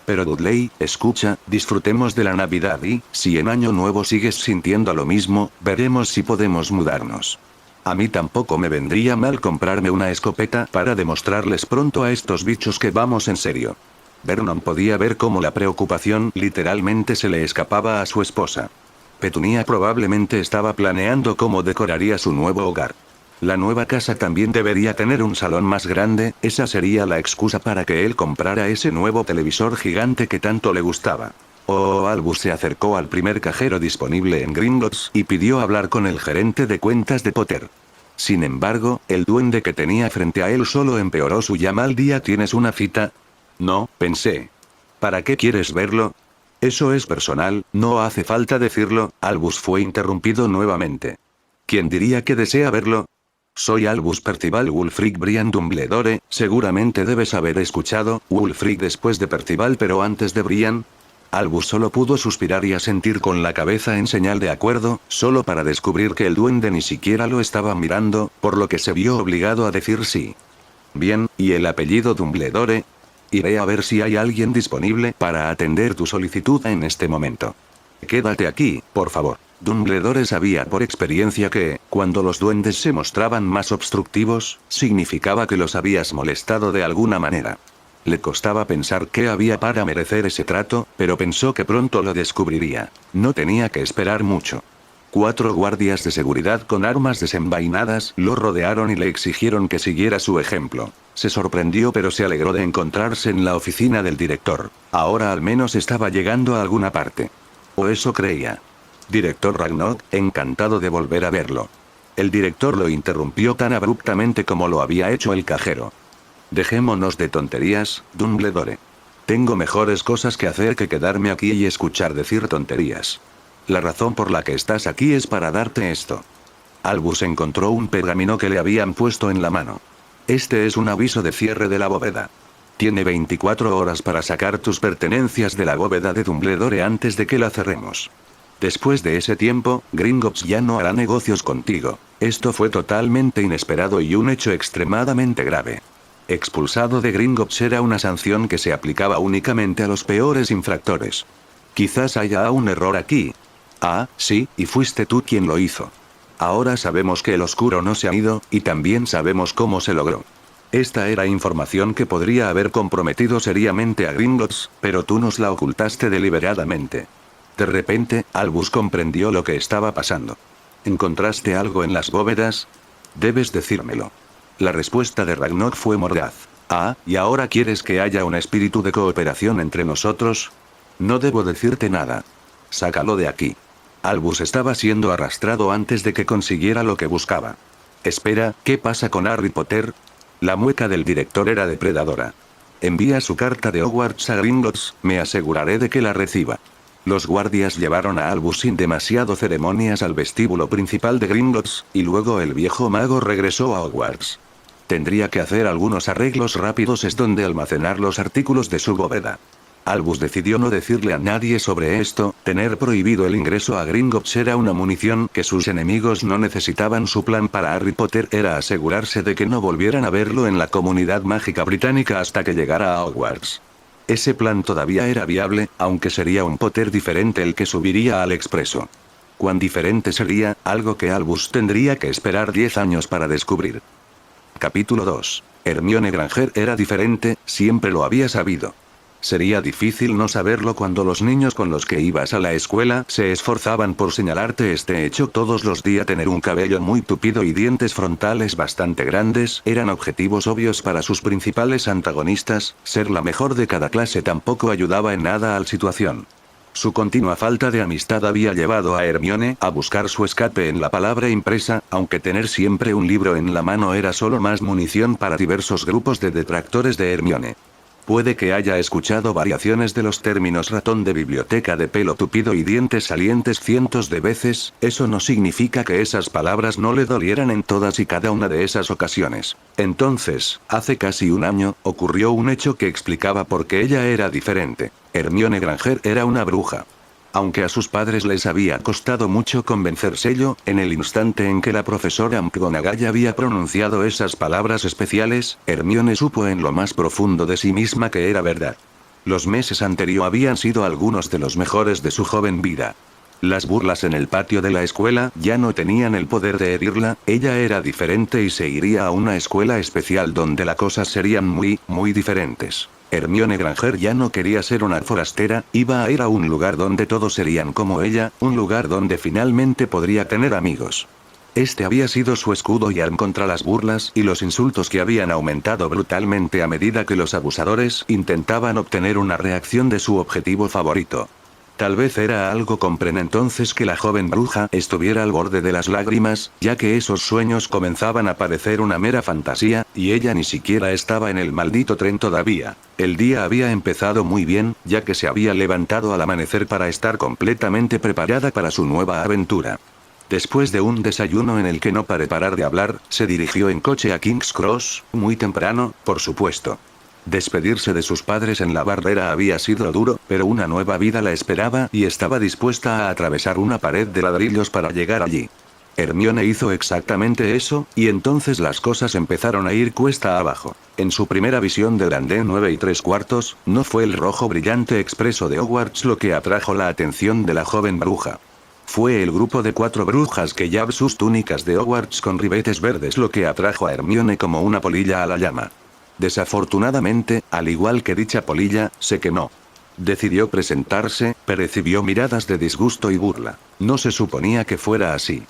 S1: Pero Dudley, escucha, disfrutemos de la Navidad y, si en Año Nuevo sigues sintiendo lo mismo, veremos si podemos mudarnos. A mí tampoco me vendría mal comprarme una escopeta para demostrarles pronto a estos bichos que vamos en serio. Vernon podía ver cómo la preocupación literalmente se le escapaba a su esposa. Petunia probablemente estaba planeando cómo decoraría su nuevo hogar. La nueva casa también debería tener un salón más grande, esa sería la excusa para que él comprara ese nuevo televisor gigante que tanto le gustaba. Albus se acercó al primer cajero disponible en Gringotts y pidió hablar con el gerente de cuentas de Potter. Sin embargo, el duende que tenía frente a él solo empeoró su ya mal día. ¿Tienes una cita? No, pensé. ¿Para qué quieres verlo? Eso es personal, no hace falta decirlo. Albus fue interrumpido nuevamente. ¿Quién diría que desea verlo? Soy Albus Percival Wulfric Brian Dumbledore, seguramente debes haber escuchado, Wulfric después de Percival pero antes de Brian. Albus solo pudo suspirar y asentir con la cabeza en señal de acuerdo, solo para descubrir que el duende ni siquiera lo estaba mirando, por lo que se vio obligado a decir sí. Bien, ¿y el apellido Dumbledore? Iré a ver si hay alguien disponible para atender tu solicitud en este momento. Quédate aquí, por favor. Dumbledore sabía por experiencia que, cuando los duendes se mostraban más obstructivos, significaba que los habías molestado de alguna manera. Le costaba pensar qué había para merecer ese trato, pero pensó que pronto lo descubriría. No tenía que esperar mucho. 4 guardias de seguridad con armas desenvainadas lo rodearon y le exigieron que siguiera su ejemplo. Se sorprendió pero se alegró de encontrarse en la oficina del director. Ahora al menos estaba llegando a alguna parte. O eso creía. Director Ragnarok, encantado de volver a verlo. El director lo interrumpió tan abruptamente como lo había hecho el cajero. Dejémonos de tonterías, Dumbledore. Tengo mejores cosas que hacer que quedarme aquí y escuchar decir tonterías. La razón por la que estás aquí es para darte esto. Albus encontró un pergamino que le habían puesto en la mano. Este es un aviso de cierre de la bóveda. Tiene 24 horas para sacar tus pertenencias de la bóveda de Dumbledore antes de que la cerremos. Después de ese tiempo, Gringotts ya no hará negocios contigo. Esto fue totalmente inesperado y un hecho extremadamente grave. Expulsado de Gringotts era una sanción que se aplicaba únicamente a los peores infractores. Quizás haya un error aquí. Ah, sí, y fuiste tú quien lo hizo. Ahora sabemos que el oscuro no se ha ido, y también sabemos cómo se logró. Esta era información que podría haber comprometido seriamente a Gringotts, pero tú nos la ocultaste deliberadamente. De repente, Albus comprendió lo que estaba pasando. ¿Encontraste algo en las bóvedas? Debes decírmelo. La respuesta de Ragnarok fue mordaz. Ah, ¿y ahora quieres que haya un espíritu de cooperación entre nosotros? No debo decirte nada. Sácalo de aquí. Albus estaba siendo arrastrado antes de que consiguiera lo que buscaba. Espera, ¿qué pasa con Harry Potter? La mueca del director era depredadora. Envía su carta de Hogwarts a Gringotts, me aseguraré de que la reciba. Los guardias llevaron a Albus sin demasiado ceremonias al vestíbulo principal de Gringotts, y luego el viejo mago regresó a Hogwarts. Tendría que hacer algunos arreglos rápidos es donde almacenar los artículos de su bóveda. Albus decidió no decirle a nadie sobre esto, tener prohibido el ingreso a Gringotts era una munición que sus enemigos no necesitaban. Su plan para Harry Potter era asegurarse de que no volvieran a verlo en la comunidad mágica británica hasta que llegara a Hogwarts. Ese plan todavía era viable, aunque sería un Potter diferente el que subiría al expreso. ¿Cuán diferente sería? Algo que Albus tendría que esperar 10 años para descubrir. Capítulo 2. Hermione Granger era diferente, siempre lo había sabido. Sería difícil no saberlo cuando los niños con los que ibas a la escuela se esforzaban por señalarte este hecho todos los días. Tener un cabello muy tupido y dientes frontales bastante grandes eran objetivos obvios para sus principales antagonistas. Ser la mejor de cada clase tampoco ayudaba en nada a la situación. Su continua falta de amistad había llevado a Hermione a buscar su escape en la palabra impresa, aunque tener siempre un libro en la mano era solo más munición para diversos grupos de detractores de Hermione. Puede que haya escuchado variaciones de los términos ratón de biblioteca de pelo tupido y dientes salientes cientos de veces, eso no significa que esas palabras no le dolieran en todas y cada una de esas ocasiones. Entonces, hace casi un año, ocurrió un hecho que explicaba por qué ella era diferente. Hermione Granger era una bruja. Aunque a sus padres les había costado mucho convencerse, en el instante en que la profesora McGonagall había pronunciado esas palabras especiales, Hermione supo en lo más profundo de sí misma que era verdad. Los meses anteriores habían sido algunos de los mejores de su joven vida. Las burlas en el patio de la escuela ya no tenían el poder de herirla, ella era diferente y se iría a una escuela especial donde las cosas serían muy, muy diferentes. Hermione Granger ya no quería ser una forastera, iba a ir a un lugar donde todos serían como ella, un lugar donde finalmente podría tener amigos. Este había sido su escudo y arma contra las burlas y los insultos que habían aumentado brutalmente a medida que los abusadores intentaban obtener una reacción de su objetivo favorito. Tal vez era algo comprender entonces que la joven bruja estuviera al borde de las lágrimas, ya que esos sueños comenzaban a parecer una mera fantasía, y ella ni siquiera estaba en el maldito tren todavía. El día había empezado muy bien, ya que se había levantado al amanecer para estar completamente preparada para su nueva aventura. Después de un desayuno en el que no paré parar de hablar, se dirigió en coche a King's Cross, muy temprano, por supuesto. Despedirse de sus padres en la barrera había sido duro, pero una nueva vida la esperaba y estaba dispuesta a atravesar una pared de ladrillos para llegar allí. Hermione hizo exactamente eso, y entonces las cosas empezaron a ir cuesta abajo. En su primera visión del andén 9 3/4, no fue el rojo brillante expreso de Hogwarts lo que atrajo la atención de la joven bruja. Fue el grupo de 4 brujas que llevaban sus túnicas de Hogwarts con ribetes verdes lo que atrajo a Hermione como una polilla a la llama. Desafortunadamente, al igual que dicha polilla, se quemó. Decidió presentarse, pero recibió miradas de disgusto y burla. No se suponía que fuera así.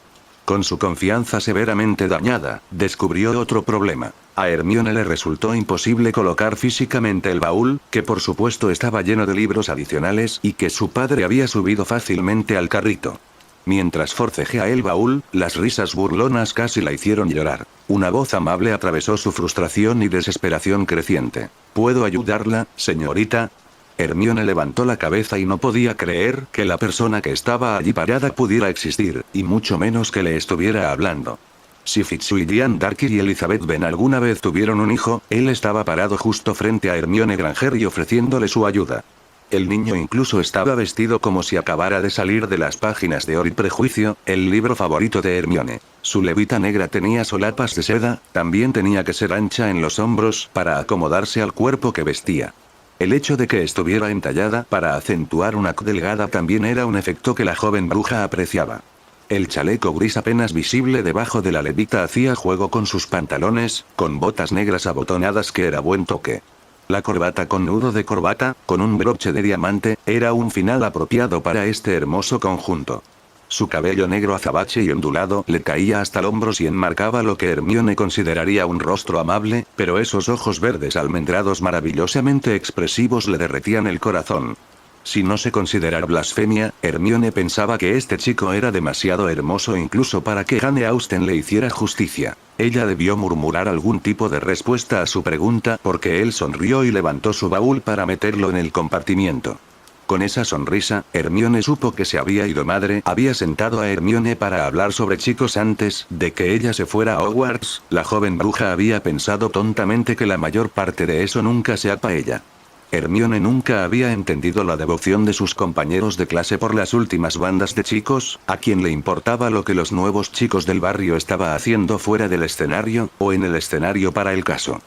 S1: Con su confianza severamente dañada, descubrió otro problema. A Hermione le resultó imposible colocar físicamente el baúl, que por supuesto estaba lleno de libros adicionales y que su padre había subido fácilmente al carrito. Mientras forcejea el baúl, las risas burlonas casi la hicieron llorar. Una voz amable atravesó su frustración y desesperación creciente. ¿Puedo ayudarla, señorita? Hermione levantó la cabeza y no podía creer que la persona que estaba allí parada pudiera existir, y mucho menos que le estuviera hablando. Si Fitzwilliam Darky y Elizabeth Benn alguna vez tuvieron un hijo, él estaba parado justo frente a Hermione Granger y ofreciéndole su ayuda. El niño incluso estaba vestido como si acabara de salir de las páginas de Orgullo y Prejuicio, el libro favorito de Hermione. Su levita negra tenía solapas de seda, también tenía que ser ancha en los hombros para acomodarse al cuerpo que vestía. El hecho de que estuviera entallada para acentuar una delgada también era un efecto que la joven bruja apreciaba. El chaleco gris apenas visible debajo de la levita hacía juego con sus pantalones, con botas negras abotonadas que era buen toque. La corbata con nudo de corbata, con un broche de diamante, era un final apropiado para este hermoso conjunto. Su cabello negro azabache y ondulado le caía hasta los hombros y enmarcaba lo que Hermione consideraría un rostro amable, pero esos ojos verdes almendrados maravillosamente expresivos le derretían el corazón. Si no se considerara blasfemia, Hermione pensaba que este chico era demasiado hermoso incluso para que Jane Austen le hiciera justicia. Ella debió murmurar algún tipo de respuesta a su pregunta porque él sonrió y levantó su baúl para meterlo en el compartimiento. Con esa sonrisa, Hermione supo que se había ido madre, había sentado a Hermione para hablar sobre chicos antes de que ella se fuera a Hogwarts. La joven bruja había pensado tontamente que la mayor parte de eso nunca sea para ella. Hermione nunca había entendido la devoción de sus compañeros de clase por las últimas bandas de chicos, a quien le importaba lo que los nuevos chicos del barrio estaba haciendo fuera del escenario, o en el escenario para el caso.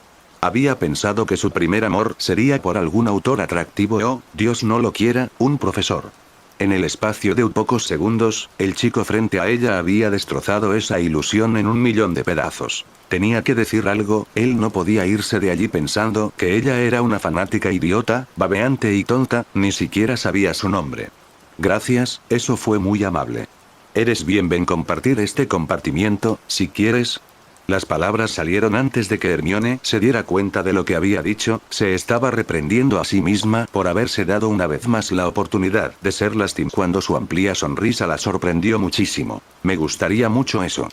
S1: Había pensado que su primer amor sería por algún autor atractivo o, Dios no lo quiera, un profesor. En el espacio de pocos segundos, el chico frente a ella había destrozado esa ilusión en 1.000.000 de pedazos. Tenía que decir algo, él no podía irse de allí pensando que ella era una fanática idiota, babeante y tonta, ni siquiera sabía su nombre. Gracias, eso fue muy amable. Eres bien compartir este compartimiento, si quieres. Las palabras salieron antes de que Hermione se diera cuenta de lo que había dicho, se estaba reprendiendo a sí misma por haberse dado una vez más la oportunidad de ser lastimada cuando su amplia sonrisa la sorprendió muchísimo. Me gustaría mucho eso.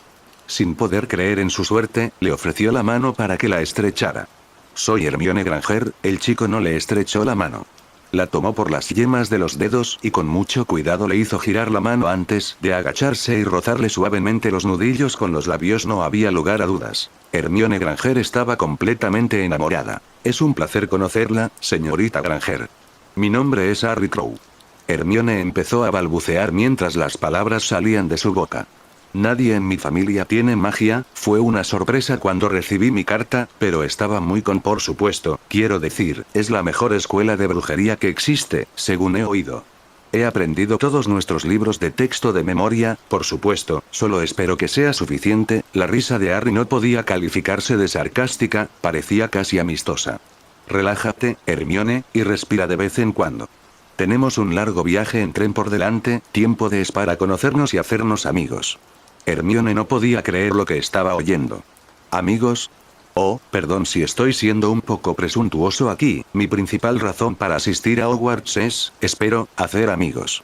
S1: Sin poder creer en su suerte, le ofreció la mano para que la estrechara. Soy Hermione Granger, el chico no le estrechó la mano. La tomó por las yemas de los dedos y con mucho cuidado le hizo girar la mano antes de agacharse y rozarle suavemente los nudillos con los labios. No había lugar a dudas. Hermione Granger estaba completamente enamorada. Es un placer conocerla, señorita Granger. Mi nombre es Harry Crow. Hermione empezó a balbucear mientras las palabras salían de su boca. Nadie en mi familia tiene magia, fue una sorpresa cuando recibí mi carta, pero estaba muy por supuesto, quiero decir, es la mejor escuela de brujería que existe, según he oído. He aprendido todos nuestros libros de texto de memoria, por supuesto, solo espero que sea suficiente. La risa de Harry no podía calificarse de sarcástica, parecía casi amistosa. Relájate, Hermione, y respira de vez en cuando. Tenemos un largo viaje en tren por delante, tiempo de es para conocernos y hacernos amigos. Hermione no podía creer lo que estaba oyendo. ¿Amigos? Oh, perdón si estoy siendo un poco presuntuoso aquí, mi principal razón para asistir a Hogwarts es, espero, hacer amigos.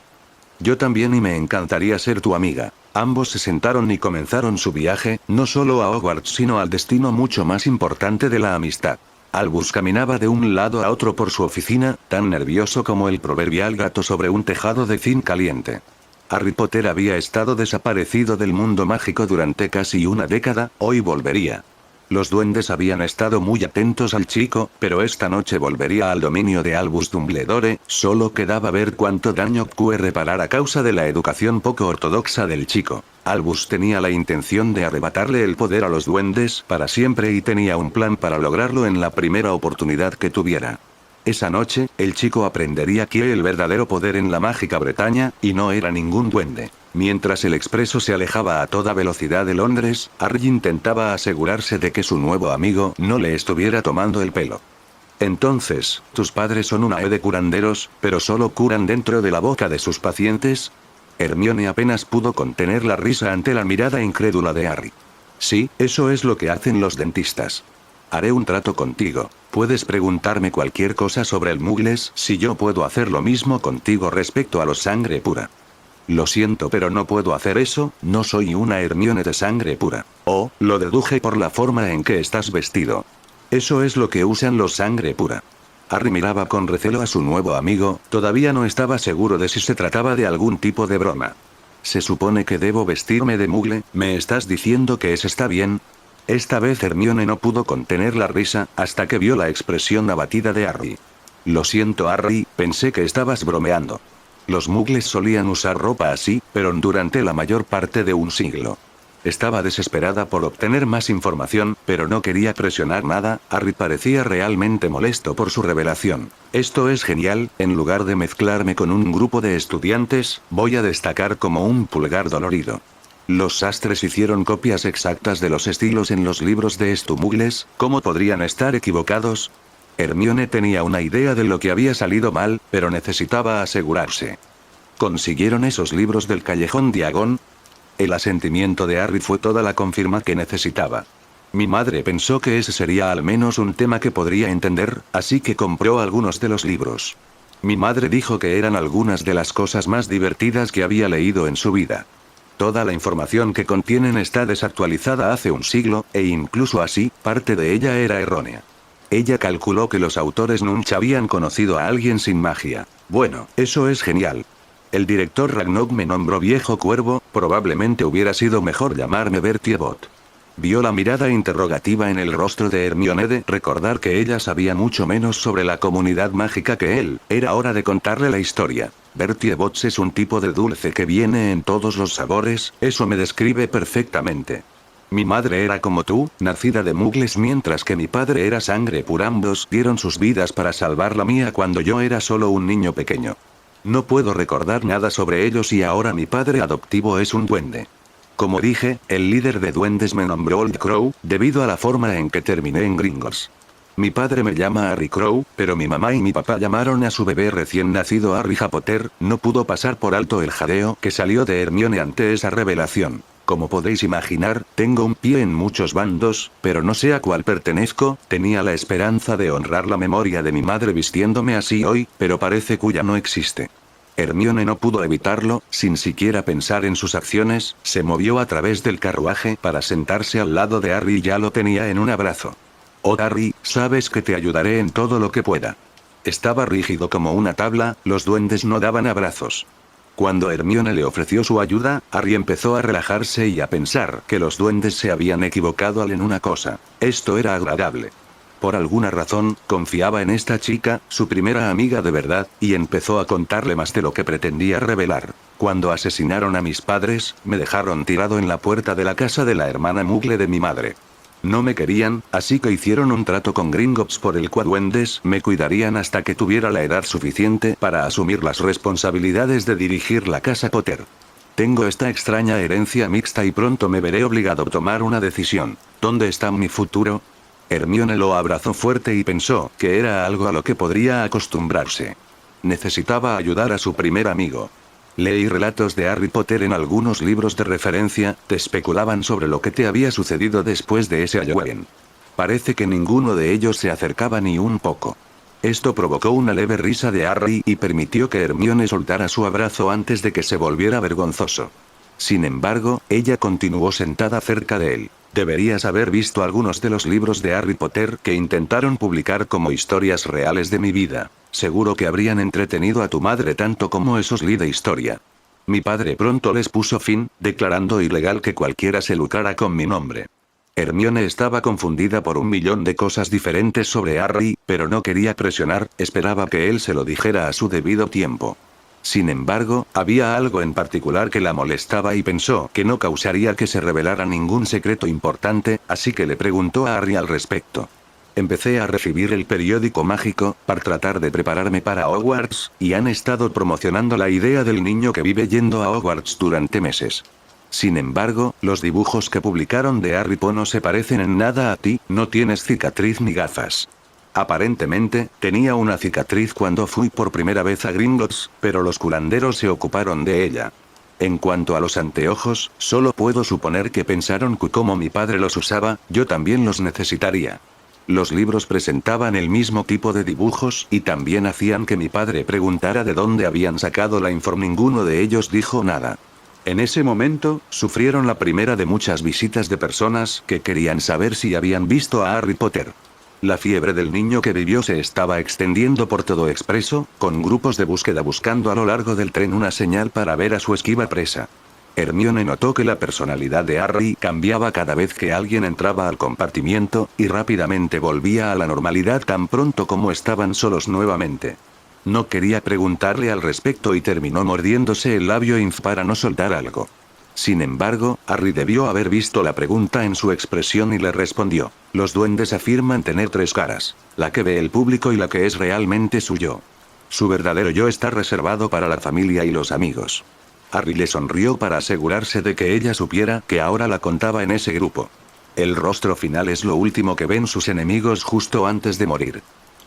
S1: Yo también y me encantaría ser tu amiga. Ambos se sentaron y comenzaron su viaje, no solo a Hogwarts sino al destino mucho más importante de la amistad. Albus caminaba de un lado a otro por su oficina, tan nervioso como el proverbial gato sobre un tejado de zinc caliente. Harry Potter había estado desaparecido del mundo mágico durante casi una década, hoy volvería. Los duendes habían estado muy atentos al chico, pero esta noche volvería al dominio de Albus Dumbledore, solo quedaba ver cuánto daño puede reparar a causa de la educación poco ortodoxa del chico. Albus tenía la intención de arrebatarle el poder a los duendes para siempre y tenía un plan para lograrlo en la primera oportunidad que tuviera. Esa noche, el chico aprendería que el verdadero poder en la mágica Bretaña, y no era ningún duende. Mientras el expreso se alejaba a toda velocidad de Londres, Harry intentaba asegurarse de que su nuevo amigo no le estuviera tomando el pelo. Entonces, tus padres son una de curanderos, pero solo curan dentro de la boca de sus pacientes. Hermione apenas pudo contener la risa ante la mirada incrédula de Harry. Sí, eso es lo que hacen los dentistas. Haré un trato contigo. Puedes preguntarme cualquier cosa sobre el Muggles si yo puedo hacer lo mismo contigo respecto a los sangre pura. Lo siento pero no puedo hacer eso, no soy una Hermione de sangre pura. Oh, lo deduje por la forma en que estás vestido. Eso es lo que usan los sangre pura. Harry miraba con recelo a su nuevo amigo, todavía no estaba seguro de si se trataba de algún tipo de broma. Se supone que debo vestirme de Muggle, ¿me estás diciendo que eso está bien? Esta vez Hermione no pudo contener la risa, hasta que vio la expresión abatida de Harry. Lo siento Harry, pensé que estabas bromeando. Los Muggles solían usar ropa así, pero durante la mayor parte de un siglo. Estaba desesperada por obtener más información, pero no quería presionar nada. Harry parecía realmente molesto por su revelación. Esto es genial, en lugar de mezclarme con un grupo de estudiantes, voy a destacar como un pulgar dolorido. Los sastres hicieron copias exactas de los estilos en los libros de Muggles, ¿cómo podrían estar equivocados? Hermione tenía una idea de lo que había salido mal, pero necesitaba asegurarse. ¿Consiguieron esos libros del Callejón Diagon? El asentimiento de Harry fue toda la confirma que necesitaba. Mi madre pensó que ese sería al menos un tema que podría entender, así que compró algunos de los libros. Mi madre dijo que eran algunas de las cosas más divertidas que había leído en su vida. Toda la información que contienen está desactualizada hace un siglo, e incluso así, parte de ella era errónea. Ella calculó que los autores nunca habían conocido a alguien sin magia. Bueno, eso es genial. El director Ragnarok me nombró viejo cuervo, probablemente hubiera sido mejor llamarme Bertie Bott. Vio la mirada interrogativa en el rostro de Hermione de recordar que ella sabía mucho menos sobre la comunidad mágica que él, era hora de contarle la historia. Bertie Bott es un tipo de dulce que viene en todos los sabores, eso me describe perfectamente. Mi madre era como tú, nacida de Muggles mientras que mi padre era sangre pura. Ambos dieron sus vidas para salvar la mía cuando yo era solo un niño pequeño. No puedo recordar nada sobre ellos y ahora mi padre adoptivo es un duende. Como dije, el líder de duendes me nombró Old Crow, debido a la forma en que terminé en Gringotts. Mi padre me llama Harry Crow, pero mi mamá y mi papá llamaron a su bebé recién nacido Harry Potter. No pudo pasar por alto el jadeo que salió de Hermione ante esa revelación. Como podéis imaginar, tengo un pie en muchos bandos, pero no sé a cuál pertenezco. Tenía la esperanza de honrar la memoria de mi madre vistiéndome así hoy, pero parece que ya no existe. Hermione no pudo evitarlo, sin siquiera pensar en sus acciones, se movió a través del carruaje para sentarse al lado de Harry y ya lo tenía en un abrazo. Oh Harry, sabes que te ayudaré en todo lo que pueda. Estaba rígido como una tabla, los duendes no daban abrazos. Cuando Hermione le ofreció su ayuda, Harry empezó a relajarse y a pensar que los duendes se habían equivocado en una cosa. Esto era agradable. Por alguna razón, confiaba en esta chica, su primera amiga de verdad, y empezó a contarle más de lo que pretendía revelar. Cuando asesinaron a mis padres, me dejaron tirado en la puerta de la casa de la hermana Muggle de mi madre. No me querían, así que hicieron un trato con Gringotts por el cual duendes me cuidarían hasta que tuviera la edad suficiente para asumir las responsabilidades de dirigir la casa Potter. Tengo esta extraña herencia mixta y pronto me veré obligado a tomar una decisión. ¿Dónde está mi futuro? Hermione lo abrazó fuerte y pensó que era algo a lo que podría acostumbrarse. Necesitaba ayudar a su primer amigo. Leí relatos de Harry Potter en algunos libros de referencia, te especulaban sobre lo que te había sucedido después de ese Halloween. Parece que ninguno de ellos se acercaba ni un poco. Esto provocó una leve risa de Harry y permitió que Hermione soltara su abrazo antes de que se volviera vergonzoso. Sin embargo, ella continuó sentada cerca de él. Deberías haber visto algunos de los libros de Harry Potter que intentaron publicar como historias reales de mi vida. Seguro que habrían entretenido a tu madre tanto como esos de historia. Mi padre pronto les puso fin, declarando ilegal que cualquiera se lucrara con mi nombre. Hermione estaba confundida por un millón de cosas diferentes sobre Harry, pero no quería presionar, esperaba que él se lo dijera a su debido tiempo. Sin embargo, había algo en particular que la molestaba y pensó que no causaría que se revelara ningún secreto importante, así que le preguntó a Harry al respecto. Empecé a recibir el periódico mágico, para tratar de prepararme para Hogwarts, y han estado promocionando la idea del niño que vive yendo a Hogwarts durante meses. Sin embargo, los dibujos que publicaron de Harry Potter no se parecen en nada a ti, no tienes cicatriz ni gafas. Aparentemente, tenía una cicatriz cuando fui por primera vez a Gringotts, pero los curanderos se ocuparon de ella. En cuanto a los anteojos, solo puedo suponer que pensaron que como mi padre los usaba, yo también los necesitaría. Los libros presentaban el mismo tipo de dibujos y también hacían que mi padre preguntara de dónde habían sacado la información. Ninguno de ellos dijo nada. En ese momento, sufrieron la primera de muchas visitas de personas que querían saber si habían visto a Harry Potter. La fiebre del niño que vivió se estaba extendiendo por todo Expreso, con grupos de búsqueda buscando a lo largo del tren una señal para ver a su esquiva presa. Hermione notó que la personalidad de Harry cambiaba cada vez que alguien entraba al compartimiento, y rápidamente volvía a la normalidad tan pronto como estaban solos nuevamente. No quería preguntarle al respecto y terminó mordiéndose el labio para no soltar algo. Sin embargo, Harry debió haber visto la pregunta en su expresión y le respondió. Los duendes afirman tener tres caras, la que ve el público y la que es realmente su yo. Su verdadero yo está reservado para la familia y los amigos. Harry le sonrió para asegurarse de que ella supiera que ahora la contaba en ese grupo. El rostro final es lo último que ven sus enemigos justo antes de morir.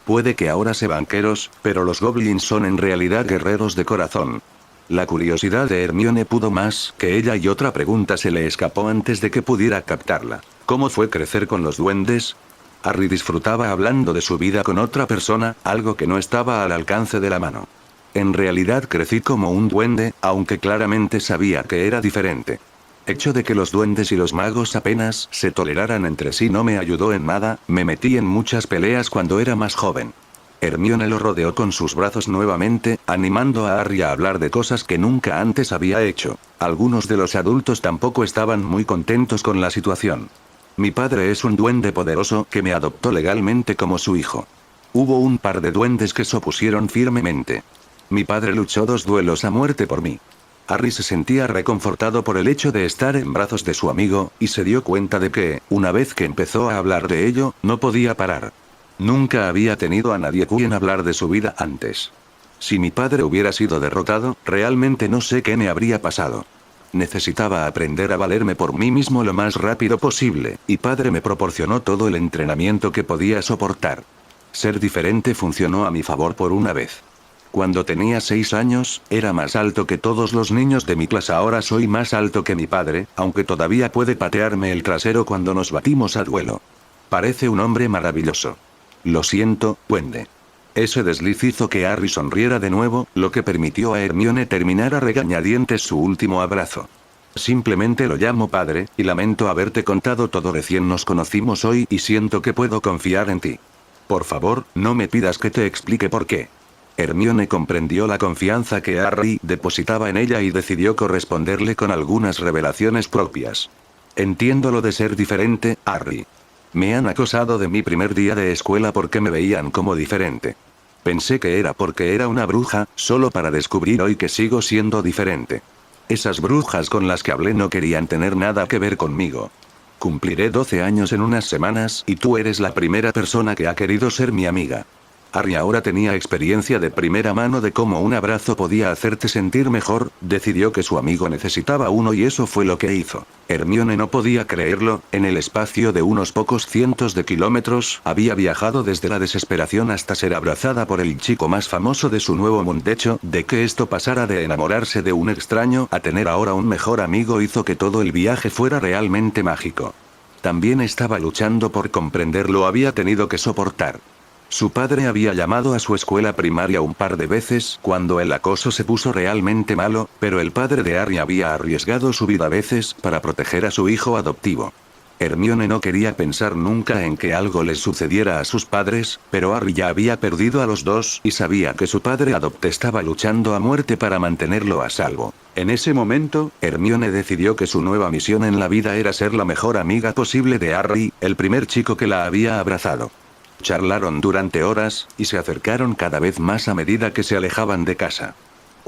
S1: Puede que ahora sean banqueros, pero los goblins son en realidad guerreros de corazón. La curiosidad de Hermione pudo más que ella y otra pregunta se le escapó antes de que pudiera captarla. ¿Cómo fue crecer con los duendes? Harry disfrutaba hablando de su vida con otra persona, algo que no estaba al alcance de la mano. En realidad crecí como un duende, aunque claramente sabía que era diferente. El hecho de que los duendes y los magos apenas se toleraran entre sí no me ayudó en nada, me metí en muchas peleas cuando era más joven. Hermione lo rodeó con sus brazos nuevamente, animando a Harry a hablar de cosas que nunca antes había hecho. Algunos de los adultos tampoco estaban muy contentos con la situación. Mi padre es un duende poderoso que me adoptó legalmente como su hijo. Hubo un par de duendes que se opusieron firmemente. Mi padre luchó 2 duelos a muerte por mí. Harry se sentía reconfortado por el hecho de estar en brazos de su amigo, y se dio cuenta de que, una vez que empezó a hablar de ello, no podía parar. Nunca había tenido a nadie quien hablar de su vida antes. Si mi padre hubiera sido derrotado, realmente no sé qué me habría pasado. Necesitaba aprender a valerme por mí mismo lo más rápido posible, y padre me proporcionó todo el entrenamiento que podía soportar. Ser diferente funcionó a mi favor por una vez. Cuando tenía 6 años, era más alto que todos los niños de mi clase. Ahora soy más alto que mi padre, aunque todavía puede patearme el trasero cuando nos batimos a duelo. Parece un hombre maravilloso. Lo siento, duende. Ese desliz hizo que Harry sonriera de nuevo, lo que permitió a Hermione terminar a regañadientes su último abrazo. Simplemente lo llamo padre, y lamento haberte contado todo. Recién nos conocimos hoy y siento que puedo confiar en ti. Por favor, no me pidas que te explique por qué. Hermione comprendió la confianza que Harry depositaba en ella y decidió corresponderle con algunas revelaciones propias. Entiendo lo de ser diferente, Harry. Me han acosado de mi primer día de escuela porque me veían como diferente. Pensé que era porque era una bruja, solo para descubrir hoy que sigo siendo diferente. Esas brujas con las que hablé no querían tener nada que ver conmigo. Cumpliré 12 años en unas semanas y tú eres la primera persona que ha querido ser mi amiga. Harry ahora tenía experiencia de primera mano de cómo un abrazo podía hacerte sentir mejor, decidió que su amigo necesitaba uno y eso fue lo que hizo. Hermione no podía creerlo, en el espacio de unos pocos cientos de kilómetros, había viajado desde la desesperación hasta ser abrazada por el chico más famoso de su nuevo mundo. Hecho de que esto pasara de enamorarse de un extraño a tener ahora un mejor amigo hizo que todo el viaje fuera realmente mágico. También estaba luchando por comprender lo había tenido que soportar. Su padre había llamado a su escuela primaria un par de veces cuando el acoso se puso realmente malo, pero el padre de Harry había arriesgado su vida a veces para proteger a su hijo adoptivo. Hermione no quería pensar nunca en que algo les sucediera a sus padres, pero Harry ya había perdido a los dos y sabía que su padre adopte estaba luchando a muerte para mantenerlo a salvo. En ese momento, Hermione decidió que su nueva misión en la vida era ser la mejor amiga posible de Harry, el primer chico que la había abrazado. Charlaron durante horas, y se acercaron cada vez más a medida que se alejaban de casa.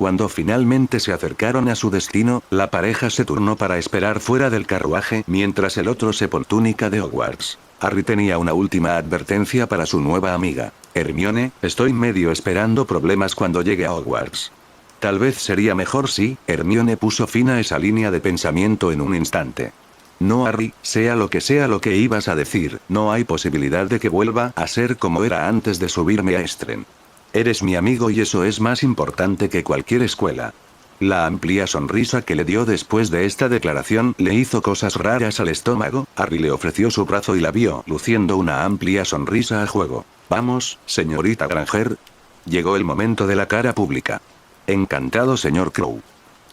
S1: Cuando finalmente se acercaron a su destino, la pareja se turnó para esperar fuera del carruaje mientras el otro se ponía túnica de Hogwarts. Harry tenía una última advertencia para su nueva amiga. Hermione, estoy medio esperando problemas cuando llegue a Hogwarts. Tal vez sería mejor si, Hermione puso fin a esa línea de pensamiento en un instante. No, Harry, sea lo que ibas a decir, no hay posibilidad de que vuelva a ser como era antes de subirme a Estren. Eres mi amigo y eso es más importante que cualquier escuela. La amplia sonrisa que le dio después de esta declaración le hizo cosas raras al estómago. Harry le ofreció su brazo y la vio, luciendo una amplia sonrisa a juego. Vamos, señorita Granger. Llegó el momento de la cara pública. Encantado, señor Crow.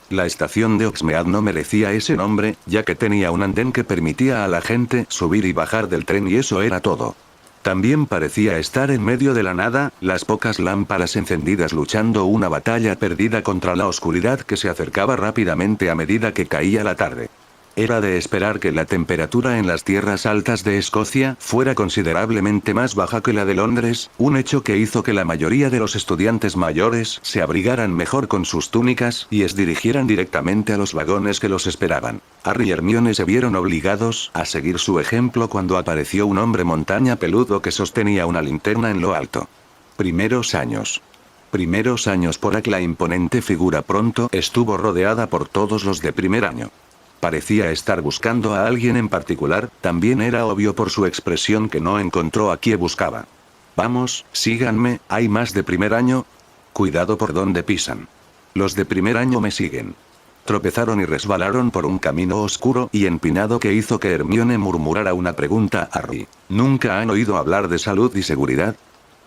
S1: La estación de Hogsmeade no merecía ese nombre, ya que tenía un andén que permitía a la gente subir y bajar del tren y eso era todo. También parecía estar en medio de la nada, las pocas lámparas encendidas luchando una batalla perdida contra la oscuridad que se acercaba rápidamente a medida que caía la tarde. Era de esperar que la temperatura en las tierras altas de Escocia fuera considerablemente más baja que la de Londres, un hecho que hizo que la mayoría de los estudiantes mayores se abrigaran mejor con sus túnicas y se dirigieran directamente a los vagones que los esperaban. Harry y Hermione se vieron obligados a seguir su ejemplo cuando apareció un hombre montaña peludo que sostenía una linterna en lo alto. Primeros años. Por aquella imponente figura pronto estuvo rodeada por todos los de primer año. Parecía estar buscando a alguien en particular, también era obvio por su expresión que no encontró a quien buscaba. Vamos, síganme, ¿hay más de primer año? Cuidado por donde pisan. Los de primer año me siguen. Tropezaron y resbalaron por un camino oscuro y empinado que hizo que Hermione murmurara una pregunta a Harry. ¿Nunca han oído hablar de salud y seguridad?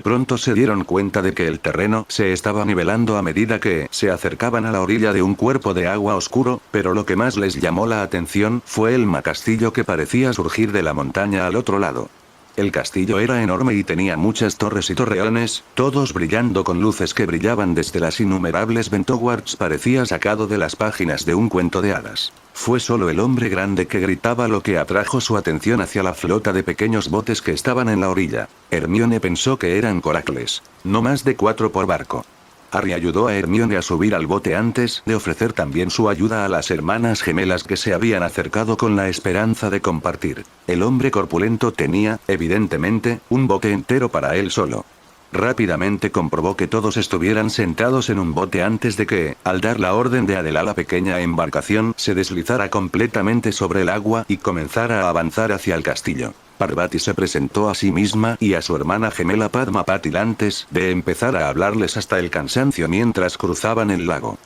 S1: Pronto se dieron cuenta de que el terreno se estaba nivelando a medida que se acercaban a la orilla de un cuerpo de agua oscuro, pero lo que más les llamó la atención fue el castillo que parecía surgir de la montaña al otro lado. El castillo era enorme y tenía muchas torres y torreones, todos brillando con luces que brillaban desde las innumerables ventanas. Hogwarts parecía sacado de las páginas de un cuento de hadas. Fue solo el hombre grande que gritaba lo que atrajo su atención hacia la flota de pequeños botes que estaban en la orilla. Hermione pensó que eran coracles. No más de 4 por barco. Harry ayudó a Hermione a subir al bote antes de ofrecer también su ayuda a las hermanas gemelas que se habían acercado con la esperanza de compartir. El hombre corpulento tenía, evidentemente, un bote entero para él solo. Rápidamente comprobó que todos estuvieran sentados en un bote antes de que, al dar la orden de adelantar la pequeña embarcación, se deslizara completamente sobre el agua y comenzara a avanzar hacia el castillo. Parvati se presentó a sí misma y a su hermana gemela Padma Patil antes de empezar a hablarles hasta el cansancio mientras cruzaban el lago.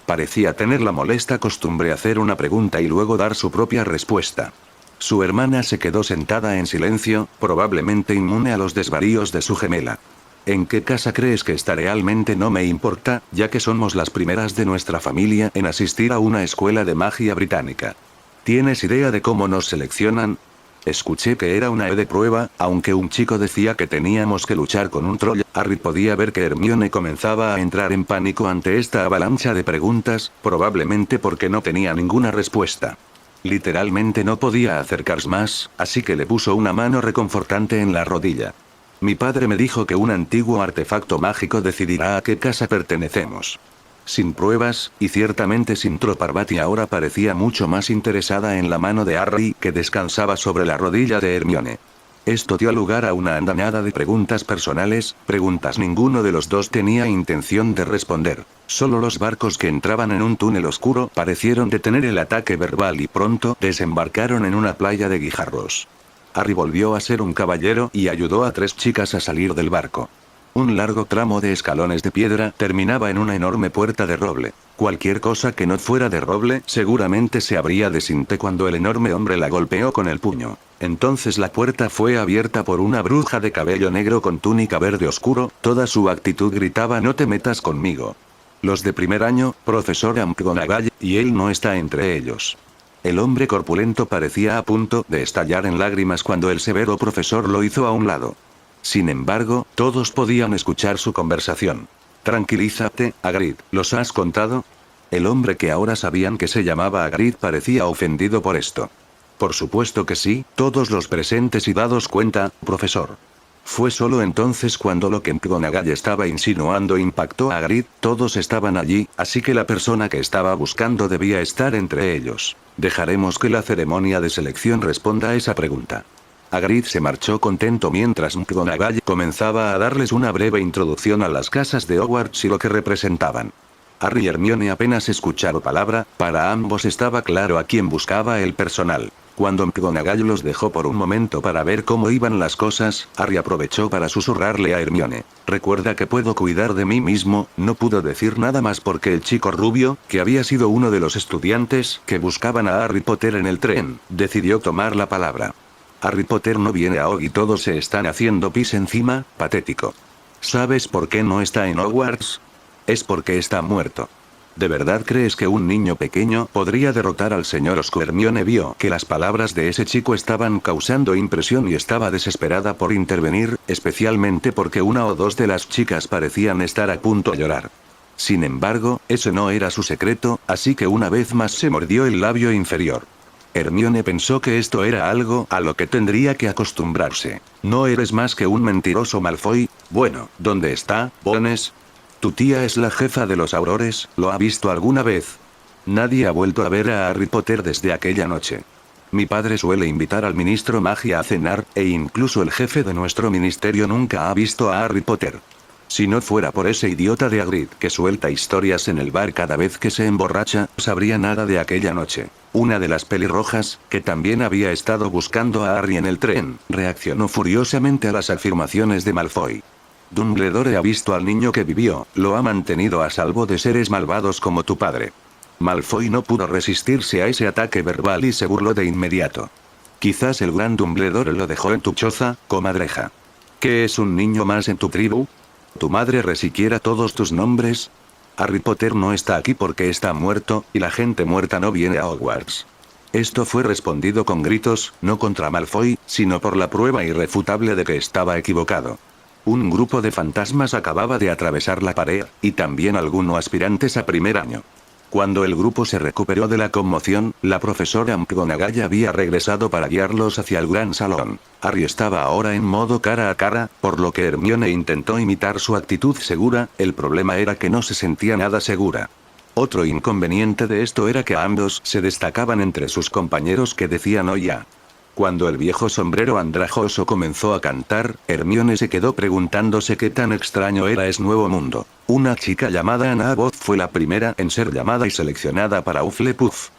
S1: Parecía tener la molesta costumbre hacer una pregunta y luego dar su propia respuesta. Su hermana se quedó sentada en silencio, probablemente inmune a los desvaríos de su gemela. ¿En qué casa crees que está realmente? No me importa, ya que somos las primeras de nuestra familia en asistir a una escuela de magia británica. ¿Tienes idea de cómo nos seleccionan? Escuché que era una de prueba, aunque un chico decía que teníamos que luchar con un troll. Harry podía ver que Hermione comenzaba a entrar en pánico ante esta avalancha de preguntas, probablemente porque no tenía ninguna respuesta. Literalmente no podía acercarse más, así que le puso una mano reconfortante en la rodilla. Mi padre me dijo que un antiguo artefacto mágico decidirá a qué casa pertenecemos. Sin pruebas, y ciertamente sin Parvati ahora parecía mucho más interesada en la mano de Harry que descansaba sobre la rodilla de Hermione. Esto dio lugar a una andanada de preguntas personales, preguntas ninguno de los dos tenía intención de responder. Solo los barcos que entraban en un túnel oscuro parecieron detener el ataque verbal y pronto desembarcaron en una playa de guijarros. Harry volvió a ser un caballero y ayudó a 3 chicas a salir del barco. Un largo tramo de escalones de piedra terminaba en una enorme puerta de roble. Cualquier cosa que no fuera de roble seguramente se abría de sinte cuando el enorme hombre la golpeó con el puño. Entonces la puerta fue abierta por una bruja de cabello negro con túnica verde oscuro, toda su actitud gritaba: "No te metas conmigo". Los de primer año, profesor McGonagall, y él no está entre ellos. El hombre corpulento parecía a punto de estallar en lágrimas cuando el severo profesor lo hizo a un lado. Sin embargo, todos podían escuchar su conversación. «Tranquilízate, Hagrid, ¿los has contado?». El hombre que ahora sabían que se llamaba Hagrid parecía ofendido por esto. «Por supuesto que sí, todos los presentes y dados cuenta, profesor». Fue solo entonces cuando lo que McGonagall estaba insinuando impactó a Hagrid. Todos estaban allí, así que la persona que estaba buscando debía estar entre ellos. Dejaremos que la ceremonia de selección responda a esa pregunta. Hagrid se marchó contento mientras McGonagall comenzaba a darles una breve introducción a las casas de Hogwarts y lo que representaban. Harry y Hermione apenas escucharon palabra, para ambos estaba claro a quién buscaba el personal. Cuando McGonagall los dejó por un momento para ver cómo iban las cosas, Harry aprovechó para susurrarle a Hermione: «Recuerda que puedo cuidar de mí mismo». No pudo decir nada más porque el chico rubio, que había sido uno de los estudiantes que buscaban a Harry Potter en el tren, decidió tomar la palabra. «Harry Potter no viene a Hog y todos se están haciendo pis encima, patético. ¿Sabes por qué no está en Hogwarts? Es porque está muerto». ¿De verdad crees que un niño pequeño podría derrotar al señor Osco? Hermione vio que las palabras de ese chico estaban causando impresión y estaba desesperada por intervenir, especialmente porque una o dos de las chicas parecían estar a punto de llorar. Sin embargo, ese no era su secreto, así que una vez más se mordió el labio inferior. Hermione pensó que esto era algo a lo que tendría que acostumbrarse. «¿No eres más que un mentiroso, Malfoy? Bueno, ¿dónde está, Bones? Tu tía es la jefa de los Aurores, ¿lo ha visto alguna vez?». Nadie ha vuelto a ver a Harry Potter desde aquella noche. Mi padre suele invitar al ministro Magia a cenar, e incluso el jefe de nuestro ministerio nunca ha visto a Harry Potter. Si no fuera por ese idiota de Hagrid que suelta historias en el bar cada vez que se emborracha, no sabría nada de aquella noche. Una de las pelirrojas, que también había estado buscando a Harry en el tren, reaccionó furiosamente a las afirmaciones de Malfoy. «Dumbledore ha visto al niño que vivió, lo ha mantenido a salvo de seres malvados como tu padre». Malfoy no pudo resistirse a ese ataque verbal y se burló de inmediato. «Quizás el gran Dumbledore lo dejó en tu choza, comadreja. ¿Qué es un niño más en tu tribu? ¿Tu madre resiquiera todos tus nombres? Harry Potter no está aquí porque está muerto, y la gente muerta no viene a Hogwarts». Esto fue respondido con gritos, no contra Malfoy, sino por la prueba irrefutable de que estaba equivocado. Un grupo de fantasmas acababa de atravesar la pared, y también algunos aspirantes a primer año. Cuando el grupo se recuperó de la conmoción, la profesora McGonagall había regresado para guiarlos hacia el gran salón. Harry estaba ahora en modo cara a cara, por lo que Hermione intentó imitar su actitud segura. El problema era que no se sentía nada segura. Otro inconveniente de esto era que ambos se destacaban entre sus compañeros que decían «oya». Cuando el viejo sombrero andrajoso comenzó a cantar, Hermione se quedó preguntándose qué tan extraño era ese nuevo mundo. Una chica llamada Anna Abbott fue la primera en ser llamada y seleccionada para Hufflepuff.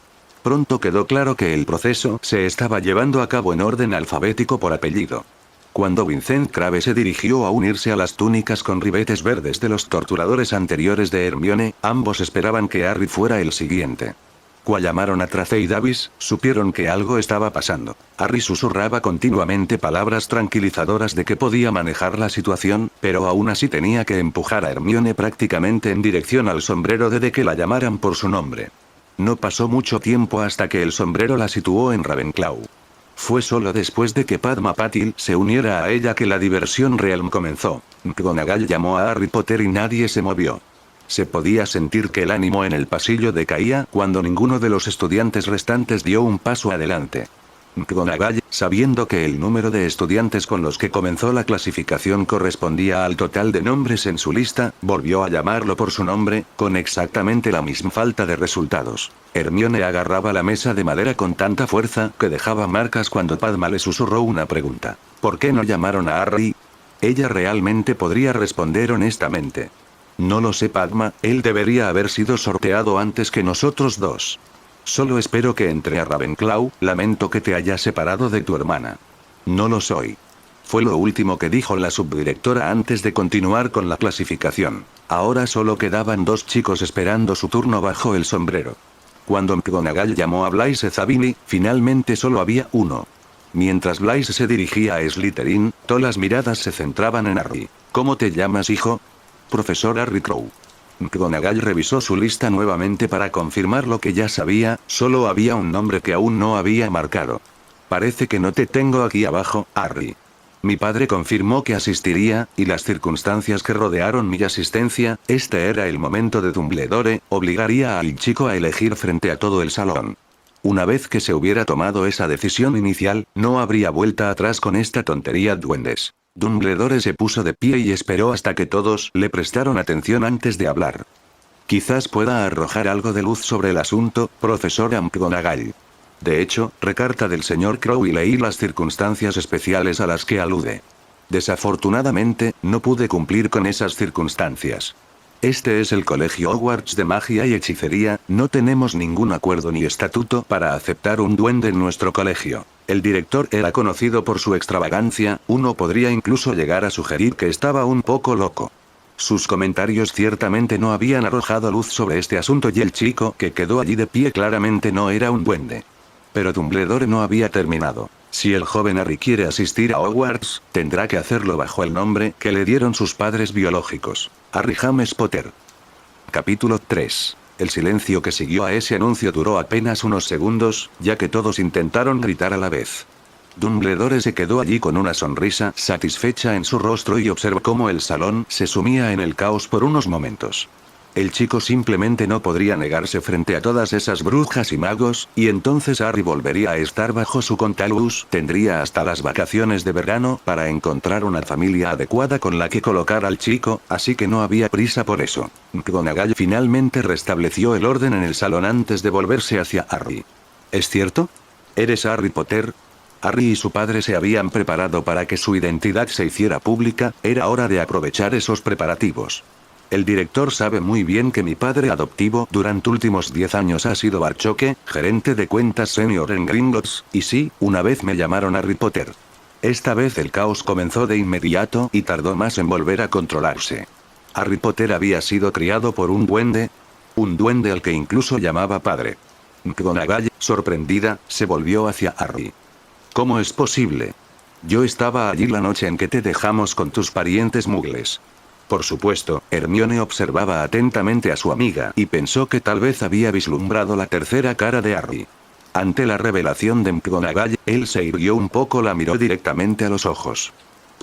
S1: Pronto quedó claro que el proceso se estaba llevando a cabo en orden alfabético por apellido. Cuando Vincent Crabbe se dirigió a unirse a las túnicas con ribetes verdes de los torturadores anteriores de Hermione, ambos esperaban que Harry fuera el siguiente. Cuando llamaron a Tracey Davis, supieron que algo estaba pasando. Harry susurraba continuamente palabras tranquilizadoras de que podía manejar la situación, pero aún así tenía que empujar a Hermione prácticamente en dirección al sombrero de que la llamaran por su nombre. No pasó mucho tiempo hasta que el sombrero la situó en Ravenclaw. Fue solo después de que Padma Patil se uniera a ella que la diversión real comenzó. McGonagall llamó a Harry Potter y nadie se movió. Se podía sentir que el ánimo en el pasillo decaía cuando ninguno de los estudiantes restantes dio un paso adelante. McGonagall, sabiendo que el número de estudiantes con los que comenzó la clasificación correspondía al total de nombres en su lista, volvió a llamarlo por su nombre, con exactamente la misma falta de resultados. Hermione agarraba la mesa de madera con tanta fuerza que dejaba marcas cuando Padma le susurró una pregunta. ¿Por qué no llamaron a Harry? Ella realmente podría responder honestamente. No lo sé, Padma, él debería haber sido sorteado antes que nosotros dos. Solo espero que entre a Ravenclaw, lamento que te hayas separado de tu hermana. No lo soy. Fue lo último que dijo la subdirectora antes de continuar con la clasificación. Ahora solo quedaban 2 chicos esperando su turno bajo el sombrero. Cuando McGonagall llamó a Blaise Zabini, finalmente solo había uno. Mientras Blaise se dirigía a Slytherin, todas las miradas se centraban en Harry. ¿Cómo te llamas, hijo? Profesor Harry Crow. McGonagall revisó su lista nuevamente para confirmar lo que ya sabía, solo había un nombre que aún no había marcado. Parece que no te tengo aquí abajo, Harry. Mi padre confirmó que asistiría, y las circunstancias que rodearon mi asistencia, este era el momento de Dumbledore, obligaría al chico a elegir frente a todo el salón. Una vez que se hubiera tomado esa decisión inicial, no habría vuelta atrás con esta tontería, duendes. Dumbledore se puso de pie y esperó hasta que todos le prestaron atención antes de hablar. Quizás pueda arrojar algo de luz sobre el asunto, profesor McGonagall. De hecho, recarta del señor Crow y leí las circunstancias especiales a las que alude. Desafortunadamente, no pude cumplir con esas circunstancias. Este es el Colegio Hogwarts de Magia y Hechicería, no tenemos ningún acuerdo ni estatuto para aceptar un duende en nuestro colegio. El director era conocido por su extravagancia, uno podría incluso llegar a sugerir que estaba un poco loco. Sus comentarios ciertamente no habían arrojado luz sobre este asunto y el chico que quedó allí de pie claramente no era un duende. Pero Dumbledore no había terminado. Si el joven Harry quiere asistir a Hogwarts, tendrá que hacerlo bajo el nombre que le dieron sus padres biológicos. Harry James Potter. Capítulo 3. El silencio que siguió a ese anuncio duró apenas unos segundos, ya que todos intentaron gritar a la vez. Dumbledore se quedó allí con una sonrisa satisfecha en su rostro y observó cómo el salón se sumía en el caos por unos momentos. El chico simplemente no podría negarse frente a todas esas brujas y magos, y entonces Harry volvería a estar bajo su contalus, tendría hasta las vacaciones de verano para encontrar una familia adecuada con la que colocar al chico, así que no había prisa por eso. McGonagall finalmente restableció el orden en el salón antes de volverse hacia Harry. ¿Es cierto? ¿Eres Harry Potter? Harry y su padre se habían preparado para que su identidad se hiciera pública, era hora de aprovechar esos preparativos. El director sabe muy bien que mi padre adoptivo durante últimos 10 años ha sido Barchoque, gerente de cuentas senior en Gringotts, y sí, una vez me llamaron Harry Potter. Esta vez el caos comenzó de inmediato y tardó más en volver a controlarse. Harry Potter había sido criado por un duende al que incluso llamaba padre. McGonagall, sorprendida, se volvió hacia Harry. ¿Cómo es posible? Yo estaba allí la noche en que te dejamos con tus parientes muggles. Por supuesto, Hermione observaba atentamente a su amiga y pensó que tal vez había vislumbrado la tercera cara de Harry. Ante la revelación de McGonagall, él se irguió un poco, la miró directamente a los ojos.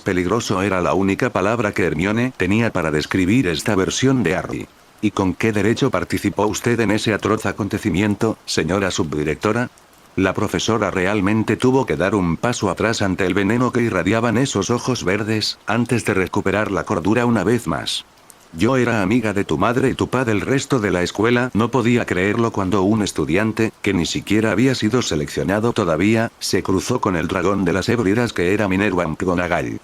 S1: Peligroso era la única palabra que Hermione tenía para describir esta versión de Harry. ¿Y con qué derecho participó usted en ese atroz acontecimiento, señora subdirectora? La profesora realmente tuvo que dar un paso atrás ante el veneno que irradiaban esos ojos verdes, antes de recuperar la cordura una vez más. Yo era amiga de tu madre y tu padre. El resto de la escuela no podía creerlo cuando un estudiante, que ni siquiera había sido seleccionado todavía, se cruzó con el dragón de las Hébridas que era Minerva McGonagall.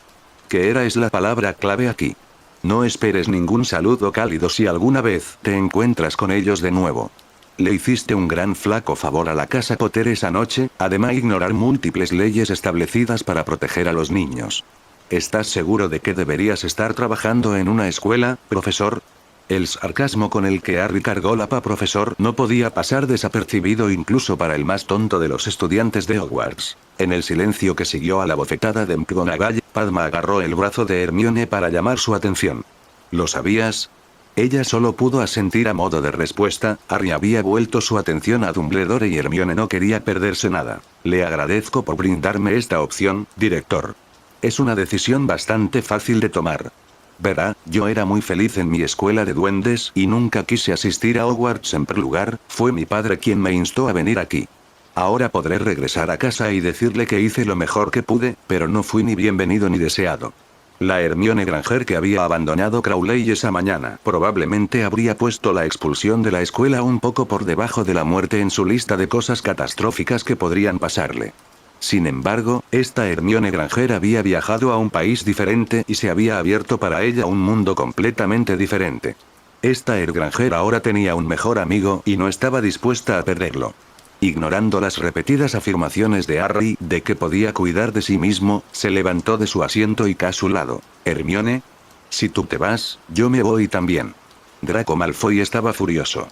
S1: ¿Qué era es la palabra clave aquí? No esperes ningún saludo cálido si alguna vez te encuentras con ellos de nuevo. Le hiciste un gran flaco favor a la casa Potter esa noche, además de ignorar múltiples leyes establecidas para proteger a los niños. ¿Estás seguro de que deberías estar trabajando en una escuela, profesor? El sarcasmo con el que Harry cargó la profesor no podía pasar desapercibido incluso para el más tonto de los estudiantes de Hogwarts. En el silencio que siguió a la bofetada de McGonagall, Padma agarró el brazo de Hermione para llamar su atención. ¿Lo sabías? Ella solo pudo asentir a modo de respuesta. Harry había vuelto su atención a Dumbledore y Hermione no quería perderse nada. Le agradezco por brindarme esta opción, director. Es una decisión bastante fácil de tomar. Verá, yo era muy feliz en mi escuela de duendes y nunca quise asistir a Hogwarts en primer lugar, fue mi padre quien me instó a venir aquí. Ahora podré regresar a casa y decirle que hice lo mejor que pude, pero no fui ni bienvenido ni deseado. La Hermione Granger que había abandonado Crowley esa mañana probablemente habría puesto la expulsión de la escuela un poco por debajo de la muerte en su lista de cosas catastróficas que podrían pasarle. Sin embargo, esta Hermione Granger había viajado a un país diferente y se había abierto para ella un mundo completamente diferente. Esta Granger ahora tenía un mejor amigo y no estaba dispuesta a perderlo. Ignorando las repetidas afirmaciones de Harry de que podía cuidar de sí mismo, se levantó de su asiento y a su lado. Hermione, si tú te vas, yo me voy también. Draco Malfoy estaba furioso.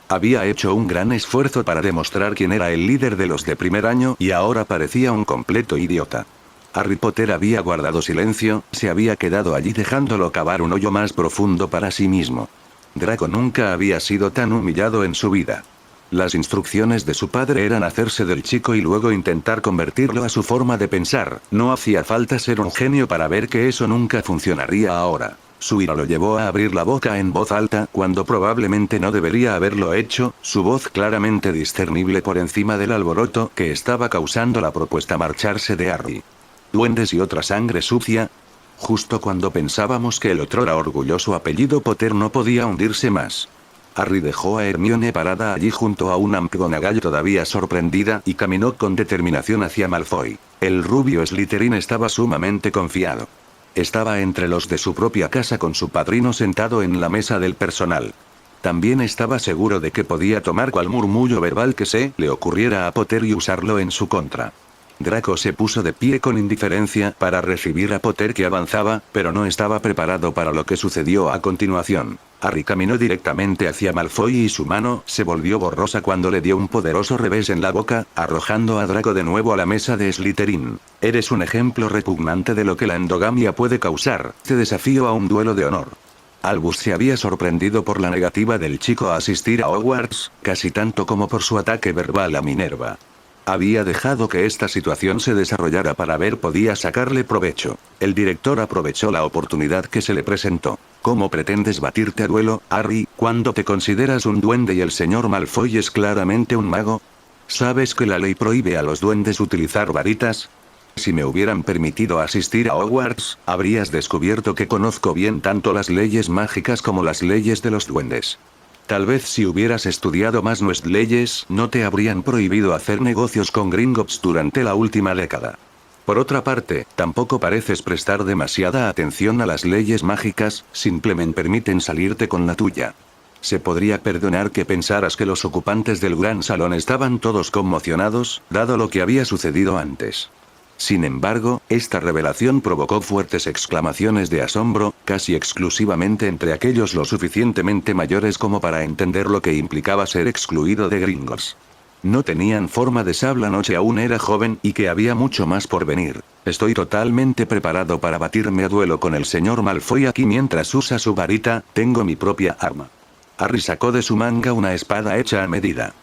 S1: Había hecho un gran esfuerzo para demostrar quién era el líder de los de primer año y ahora parecía un completo idiota. Harry Potter había guardado silencio, se había quedado allí dejándolo cavar un hoyo más profundo para sí mismo. Draco nunca había sido tan humillado en su vida. Las instrucciones de su padre eran hacerse del chico y luego intentar convertirlo a su forma de pensar, no hacía falta ser un genio para ver que eso nunca funcionaría ahora. Su ira lo llevó a abrir la boca en voz alta cuando probablemente no debería haberlo hecho, su voz claramente discernible por encima del alboroto que estaba causando la propuesta marcharse de Harry. ¿Duendes y otra sangre sucia? Justo cuando pensábamos que el otrora orgulloso apellido Potter no podía hundirse más. Harry dejó a Hermione parada allí junto a una McGonagall todavía sorprendida y caminó con determinación hacia Malfoy. El rubio Slytherin estaba sumamente confiado. Estaba entre los de su propia casa con su padrino sentado en la mesa del personal. También estaba seguro de que podía tomar cual murmullo verbal que se le ocurriera a Potter y usarlo en su contra. Draco se puso de pie con indiferencia para recibir a Potter que avanzaba, pero no estaba preparado para lo que sucedió a continuación. Harry caminó directamente hacia Malfoy y su mano se volvió borrosa cuando le dio un poderoso revés en la boca, arrojando a Draco de nuevo a la mesa de Slytherin. Eres un ejemplo repugnante de lo que la endogamia puede causar, te desafío a un duelo de honor. Albus se había sorprendido por la negativa del chico a asistir a Hogwarts, casi tanto como por su ataque verbal a Minerva. Había dejado que esta situación se desarrollara para ver podía sacarle provecho. El director aprovechó la oportunidad que se le presentó. ¿Cómo pretendes batirte a duelo, Harry, cuando te consideras un duende y el señor Malfoy es claramente un mago? ¿Sabes que la ley prohíbe a los duendes utilizar varitas? Si me hubieran permitido asistir a Hogwarts, habrías descubierto que conozco bien tanto las leyes mágicas como las leyes de los duendes. Tal vez si hubieras estudiado más nuestras leyes, no te habrían prohibido hacer negocios con Gringotts durante la última década. Por otra parte, tampoco pareces prestar demasiada atención a las leyes mágicas, simplemente permiten salirte con la tuya. Se podría perdonar que pensaras que los ocupantes del gran salón estaban todos conmocionados, dado lo que había sucedido antes. Sin embargo, esta revelación provocó fuertes exclamaciones de asombro, casi exclusivamente entre aquellos lo suficientemente mayores como para entender lo que implicaba ser excluido de Gringotts. No tenían forma de saber la noche aún era joven y que había mucho más por venir. Estoy totalmente preparado para batirme a duelo con el señor Malfoy aquí mientras usa su varita, tengo mi propia arma. Harry sacó de su manga una espada hecha a medida.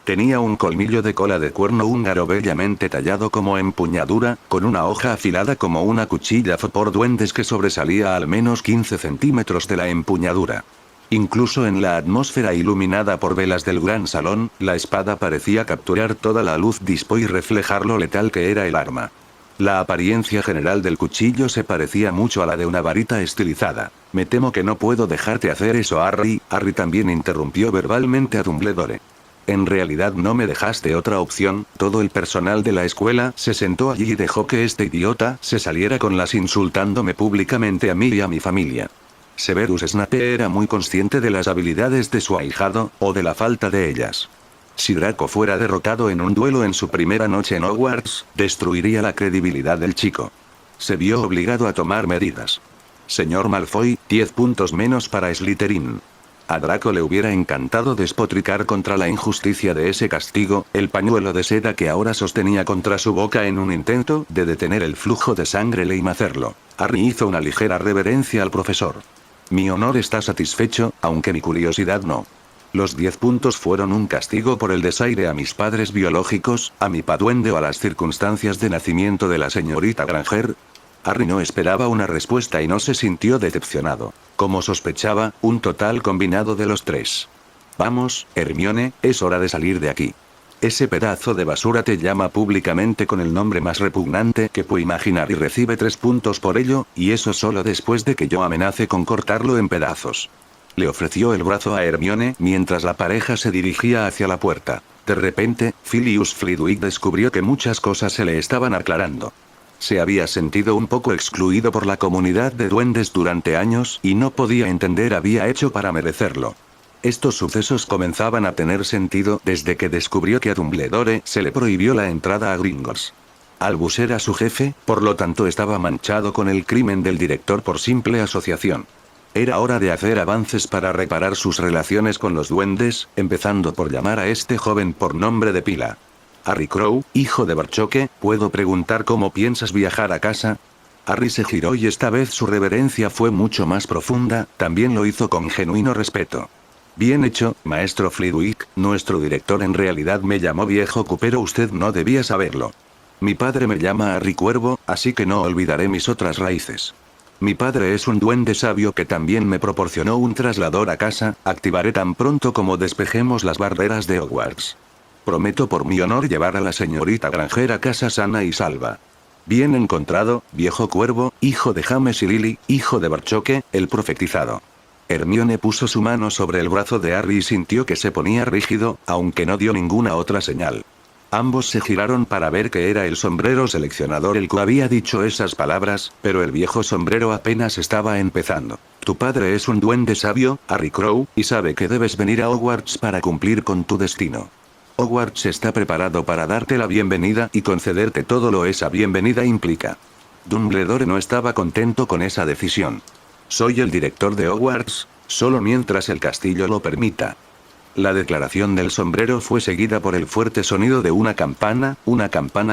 S1: Tenía un colmillo de cola de cuerno húngaro bellamente tallado como empuñadura, con una hoja afilada como una cuchilla por duendes que sobresalía a al menos 15 centímetros de la empuñadura. Incluso en la atmósfera iluminada por velas del gran salón, la espada parecía capturar toda la luz dispo y reflejar lo letal que era el arma. La apariencia general del cuchillo se parecía mucho a la de una varita estilizada. Me temo que no puedo dejarte hacer eso, Harry. Harry también interrumpió verbalmente a Dumbledore. En realidad no me dejaste otra opción, todo el personal de la escuela se sentó allí y dejó que este idiota se saliera con las insultándome públicamente a mí y a mi familia. Severus Snape era muy consciente de las habilidades de su ahijado, o de la falta de ellas. Si Draco fuera derrotado en un duelo en su primera noche en Hogwarts, destruiría la credibilidad del chico. Se vio obligado a tomar medidas. Señor Malfoy, 10 puntos menos para Slytherin. A Draco le hubiera encantado despotricar contra la injusticia de ese castigo, el pañuelo de seda que ahora sostenía contra su boca en un intento de detener el flujo de sangre le hizo hacerlo. Harry hizo una ligera reverencia al profesor. Mi honor está satisfecho, aunque mi curiosidad no. Los 10 puntos fueron un castigo por el desaire a mis padres biológicos, a mi paduende o a las circunstancias de nacimiento de la señorita Granger. Harry no esperaba una respuesta y no se sintió decepcionado. Como sospechaba, un total combinado de los tres. Vamos, Hermione, es hora de salir de aquí. Ese pedazo de basura te llama públicamente con el nombre más repugnante que puede imaginar y recibe 3 puntos por ello, y eso solo después de que yo amenace con cortarlo en pedazos. Le ofreció el brazo a Hermione mientras la pareja se dirigía hacia la puerta. De repente, Filius Flitwick descubrió que muchas cosas se le estaban aclarando. Se había sentido un poco excluido por la comunidad de duendes durante años y no podía entender había hecho para merecerlo. Estos sucesos comenzaban a tener sentido desde que descubrió que a Dumbledore se le prohibió la entrada a Gringotts. Albus era su jefe, por lo tanto estaba manchado con el crimen del director por simple asociación. Era hora de hacer avances para reparar sus relaciones con los duendes, empezando por llamar a este joven por nombre de pila. Harry Crow, hijo de Barchoque, ¿puedo preguntar cómo piensas viajar a casa? Harry se giró y esta vez su reverencia fue mucho más profunda, también lo hizo con genuino respeto. Bien hecho, maestro Flitwick, nuestro director en realidad me llamó viejo cupero, usted no debía saberlo. Mi padre me llama Harry Cuervo, así que no olvidaré mis otras raíces. Mi padre es un duende sabio que también me proporcionó un traslador a casa, activaré tan pronto como despejemos las barreras de Hogwarts. Prometo por mi honor llevar a la señorita Granger a casa sana y salva. Bien encontrado, viejo cuervo, hijo de James y Lily, hijo de Barchoque, el profetizado. Hermione puso su mano sobre el brazo de Harry y sintió que se ponía rígido, aunque no dio ninguna otra señal. Ambos se giraron para ver que era el sombrero seleccionador el que había dicho esas palabras, pero el viejo sombrero apenas estaba empezando. Tu padre es un duende sabio, Harry Crow, y sabe que debes venir a Hogwarts para cumplir con tu destino. Hogwarts está preparado para darte la bienvenida y concederte todo lo esa bienvenida implica. Dumbledore no estaba contento con esa decisión. Soy el director de Hogwarts, solo mientras el castillo lo permita. La declaración del sombrero fue seguida por el fuerte sonido de una campana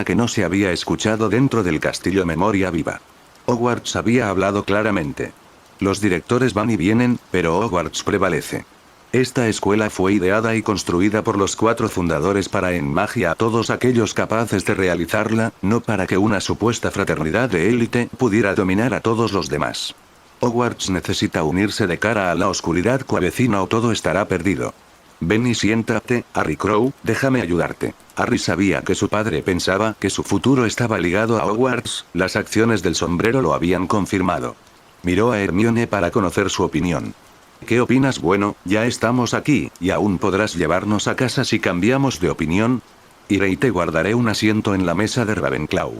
S1: que no se había escuchado dentro del castillo Memoria Viva. Hogwarts había hablado claramente. Los directores van y vienen, pero Hogwarts prevalece. Esta escuela fue ideada y construida por los 4 fundadores para en magia a todos aquellos capaces de realizarla, no para que una supuesta fraternidad de élite pudiera dominar a todos los demás. Hogwarts necesita unirse de cara a la oscuridad que avecina o todo estará perdido. Ven y siéntate, Harry Crow, déjame ayudarte. Harry sabía que su padre pensaba que su futuro estaba ligado a Hogwarts, las acciones del sombrero lo habían confirmado. Miró a Hermione para conocer su opinión. ¿Qué opinas? Bueno, ya estamos aquí, y aún podrás llevarnos a casa si cambiamos de opinión. Iré y te guardaré un asiento en la mesa de Ravenclaw.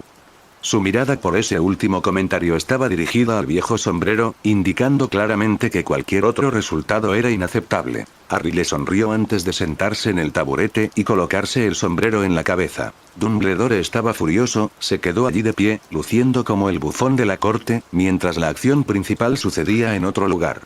S1: Su mirada por ese último comentario estaba dirigida al viejo sombrero, indicando claramente que cualquier otro resultado era inaceptable. Harry le sonrió antes de sentarse en el taburete y colocarse el sombrero en la cabeza. Dumbledore estaba furioso, se quedó allí de pie, luciendo como el bufón de la corte, mientras la acción principal sucedía en otro lugar.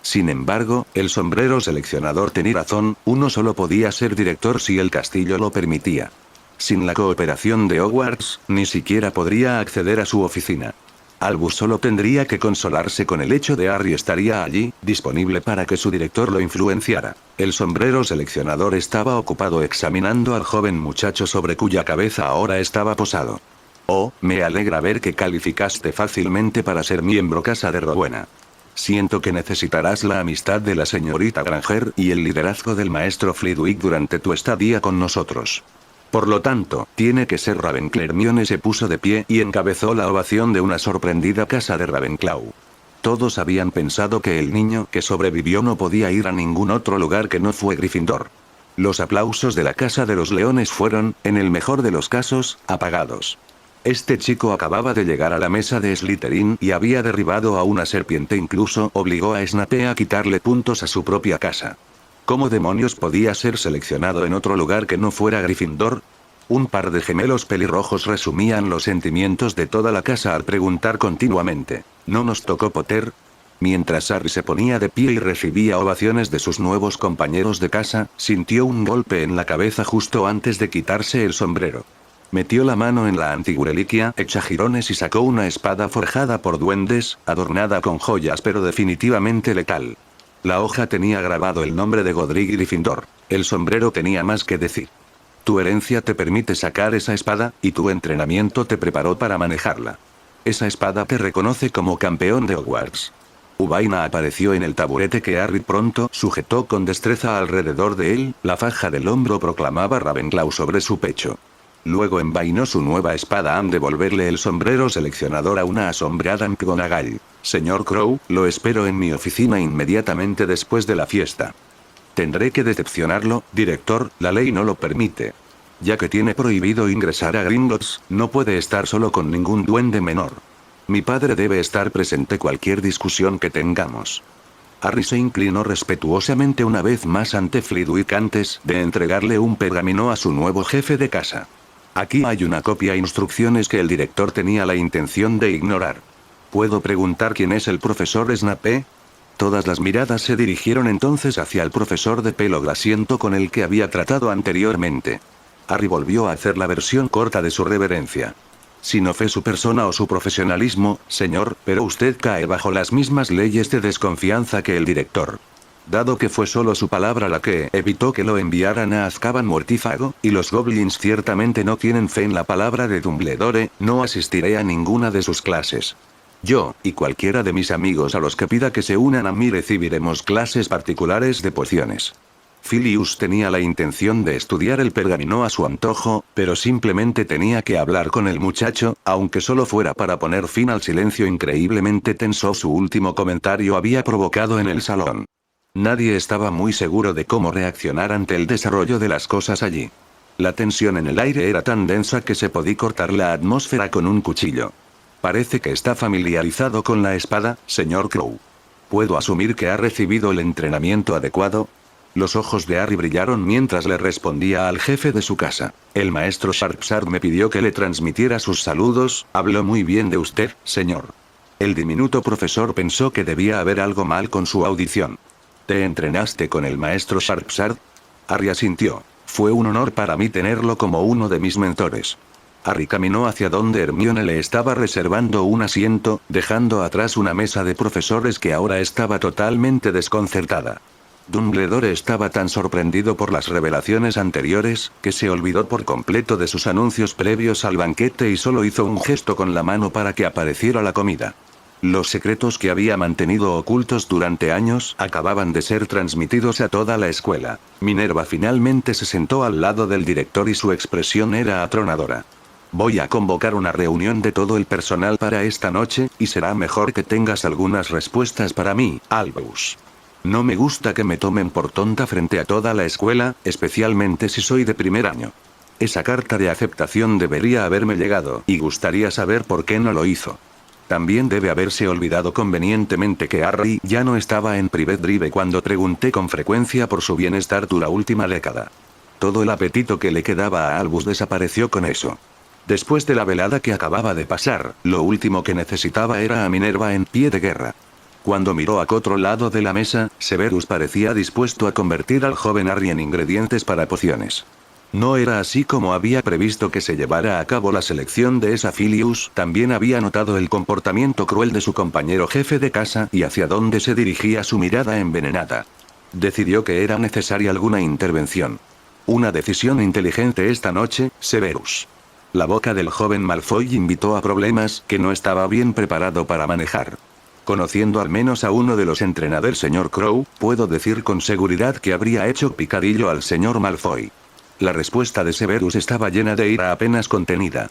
S1: Sin embargo, el sombrero seleccionador tenía razón, uno solo podía ser director si el castillo lo permitía. Sin la cooperación de Hogwarts, ni siquiera podría acceder a su oficina. Albus solo tendría que consolarse con el hecho de Harry estaría allí, disponible para que su director lo influenciara. El sombrero seleccionador estaba ocupado examinando al joven muchacho sobre cuya cabeza ahora estaba posado. Oh, me alegra ver que calificaste fácilmente para ser miembro Casa de Rowena. Siento que necesitarás la amistad de la señorita Granger y el liderazgo del maestro Flitwick durante tu estadía con nosotros. Por lo tanto, tiene que ser Ravenclaw. Hermione se puso de pie y encabezó la ovación de una sorprendida casa de Ravenclaw. Todos habían pensado que el niño que sobrevivió no podía ir a ningún otro lugar que no fue Gryffindor. Los aplausos de la Casa de los Leones fueron, en el mejor de los casos, apagados. Este chico acababa de llegar a la mesa de Slytherin y había derribado a una serpiente, incluso obligó a Snape a quitarle puntos a su propia casa. ¿Cómo demonios podía ser seleccionado en otro lugar que no fuera Gryffindor? Un par de gemelos pelirrojos resumían los sentimientos de toda la casa al preguntar continuamente, ¿no nos tocó Potter? Mientras Harry se ponía de pie y recibía ovaciones de sus nuevos compañeros de casa, sintió un golpe en la cabeza justo antes de quitarse el sombrero. Metió la mano en la antigureliquia hecha jirones y sacó una espada forjada por duendes, adornada con joyas pero definitivamente letal. La hoja tenía grabado el nombre de Godric Gryffindor. El sombrero tenía más que decir. Tu herencia te permite sacar esa espada, y tu entrenamiento te preparó para manejarla. Esa espada te reconoce como campeón de Hogwarts. Ubaina apareció en el taburete que Harry pronto sujetó con destreza alrededor de él, la faja del hombro proclamaba Ravenclaw sobre su pecho. Luego envainó su nueva espada al devolverle el sombrero seleccionador a una asombrada McGonagall. Señor Crow, lo espero en mi oficina inmediatamente después de la fiesta. Tendré que decepcionarlo, director, la ley no lo permite. Ya que tiene prohibido ingresar a Gringotts, no puede estar solo con ningún duende menor. Mi padre debe estar presente cualquier discusión que tengamos. Harry se inclinó respetuosamente una vez más ante Flitwick antes de entregarle un pergamino a su nuevo jefe de casa. Aquí hay una copia e instrucciones que el director tenía la intención de ignorar. ¿Puedo preguntar quién es el profesor Snape? Todas las miradas se dirigieron entonces hacia el profesor de pelo grasiento con el que había tratado anteriormente. Harry volvió a hacer la versión corta de su reverencia. Si no fue su persona o su profesionalismo, señor, pero usted cae bajo las mismas leyes de desconfianza que el director. Dado que fue solo su palabra la que evitó que lo enviaran a Azkaban mortífago, y los goblins ciertamente no tienen fe en la palabra de Dumbledore, no asistiré a ninguna de sus clases. Yo, y cualquiera de mis amigos a los que pida que se unan a mí recibiremos clases particulares de pociones. Filius tenía la intención de estudiar el pergamino a su antojo, pero simplemente tenía que hablar con el muchacho, aunque solo fuera para poner fin al silencio increíblemente tenso su último comentario había provocado en el salón. Nadie estaba muy seguro de cómo reaccionar ante el desarrollo de las cosas allí. La tensión en el aire era tan densa que se podía cortar la atmósfera con un cuchillo. Parece que está familiarizado con la espada, señor Crow. ¿Puedo asumir que ha recibido el entrenamiento adecuado? Los ojos de Harry brillaron mientras le respondía al jefe de su casa. El maestro Sharpshard me pidió que le transmitiera sus saludos, habló muy bien de usted, señor. El diminuto profesor pensó que debía haber algo mal con su audición. ¿Te entrenaste con el maestro Sharpshard? Harry asintió. Fue un honor para mí tenerlo como uno de mis mentores. Harry caminó hacia donde Hermione le estaba reservando un asiento, dejando atrás una mesa de profesores que ahora estaba totalmente desconcertada. Dumbledore estaba tan sorprendido por las revelaciones anteriores, que se olvidó por completo de sus anuncios previos al banquete y solo hizo un gesto con la mano para que apareciera la comida. Los secretos que había mantenido ocultos durante años acababan de ser transmitidos a toda la escuela. Minerva finalmente se sentó al lado del director y su expresión era atronadora. Voy a convocar una reunión de todo el personal para esta noche, y será mejor que tengas algunas respuestas para mí, Albus. No me gusta que me tomen por tonta frente a toda la escuela, especialmente si soy de primer año. Esa carta de aceptación debería haberme llegado, y gustaría saber por qué no lo hizo. También debe haberse olvidado convenientemente que Harry ya no estaba en Private Drive cuando pregunté con frecuencia por su bienestar la última década. Todo el apetito que le quedaba a Albus desapareció con eso. Después de la velada que acababa de pasar, lo último que necesitaba era a Minerva en pie de guerra. Cuando miró a otro lado de la mesa, Severus parecía dispuesto a convertir al joven Harry en ingredientes para pociones. No era así como había previsto que se llevara a cabo la selección de esa Filius, también había notado el comportamiento cruel de su compañero jefe de casa y hacia dónde se dirigía su mirada envenenada. Decidió que era necesaria alguna intervención. Una decisión inteligente esta noche, Severus. La boca del joven Malfoy invitó a problemas que no estaba bien preparado para manejar. Conociendo al menos a uno de los entrenadores señor Crow, puedo decir con seguridad que habría hecho picadillo al señor Malfoy. La respuesta de Severus estaba llena de ira apenas contenida.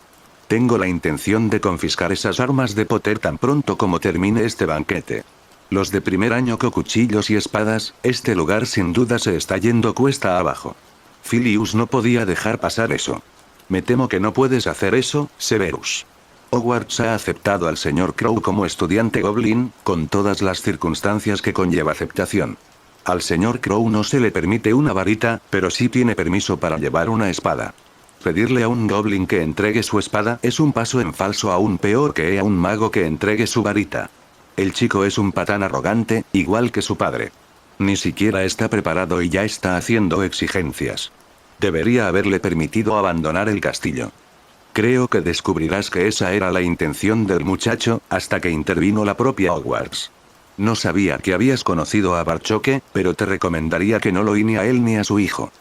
S1: Tengo la intención de confiscar esas armas de Potter tan pronto como termine este banquete. Los de primer año con cuchillos y espadas, este lugar sin duda se está yendo cuesta abajo. Filius no podía dejar pasar eso. Me temo que no puedes hacer eso, Severus. Hogwarts ha aceptado al señor Crow como estudiante Goblin, con todas las circunstancias que conlleva aceptación. Al señor Crow no se le permite una varita, pero sí tiene permiso para llevar una espada. Pedirle a un Goblin que entregue su espada es un paso en falso aún peor que a un mago que entregue su varita. El chico es un patán arrogante, igual que su padre. Ni siquiera está preparado y ya está haciendo exigencias. Debería haberle permitido abandonar el castillo. Creo que descubrirás que esa era la intención del muchacho, hasta que intervino la propia Hogwarts. No sabía que habías conocido a Barchoque, pero te recomendaría que no lo ni a él ni a su hijo.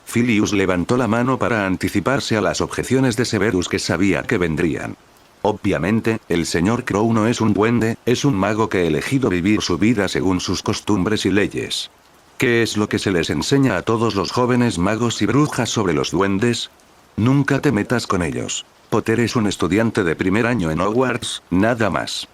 S1: Filius levantó la mano para anticiparse a las objeciones de Severus que sabía que vendrían. Obviamente, el señor Crow no es un duende, es un mago que ha elegido vivir su vida según sus costumbres y leyes. ¿Qué es lo que se les enseña a todos los jóvenes magos y brujas sobre los duendes? Nunca te metas con ellos. Potter es un estudiante de primer año en Hogwarts, nada más.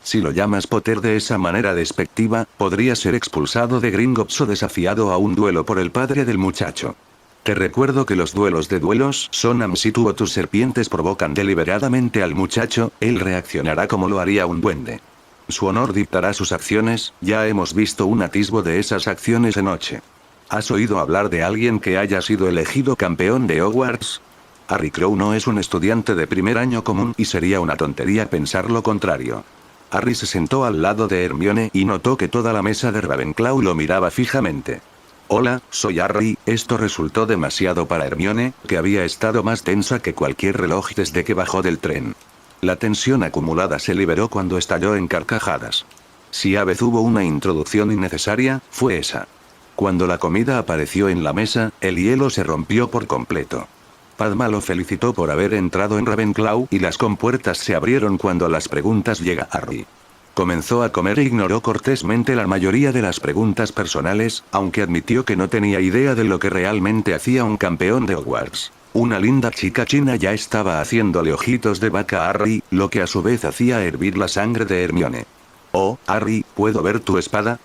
S1: Si lo llamas Potter de esa manera despectiva, podría ser expulsado de Gringotts o desafiado a un duelo por el padre del muchacho. Te recuerdo que los duelos de duelos son si tú o tus serpientes provocan deliberadamente al muchacho, él reaccionará como lo haría un duende. Su honor dictará sus acciones, ya hemos visto un atisbo de esas acciones anoche. ¿Has oído hablar de alguien que haya sido elegido campeón de Hogwarts? Harry Crow no es un estudiante de primer año común y sería una tontería pensar lo contrario. Harry se sentó al lado de Hermione y notó que toda la mesa de Ravenclaw lo miraba fijamente. Hola, soy Harry. Esto resultó demasiado para Hermione, que había estado más tensa que cualquier reloj desde que bajó del tren. La tensión acumulada se liberó cuando estalló en carcajadas. Si a vez hubo una introducción innecesaria, fue esa. Cuando la comida apareció en la mesa, el hielo se rompió por completo. Padma lo felicitó por haber entrado en Ravenclaw y las compuertas se abrieron cuando las preguntas llega a Harry. Comenzó a comer e ignoró cortésmente la mayoría de las preguntas personales, aunque admitió que no tenía idea de lo que realmente hacía un campeón de Hogwarts. Una linda chica china ya estaba haciéndole ojitos de vaca a Harry, lo que a su vez hacía hervir la sangre de Hermione. Oh, Harry, ¿puedo ver tu espada?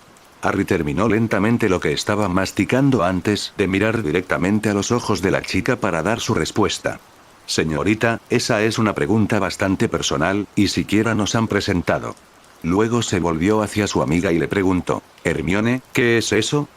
S1: Harry terminó lentamente lo que estaba masticando antes de mirar directamente a los ojos de la chica para dar su respuesta. Señorita, esa es una pregunta bastante personal, y siquiera nos han presentado. Luego se volvió hacia su amiga y le preguntó, Hermione, ¿qué es eso?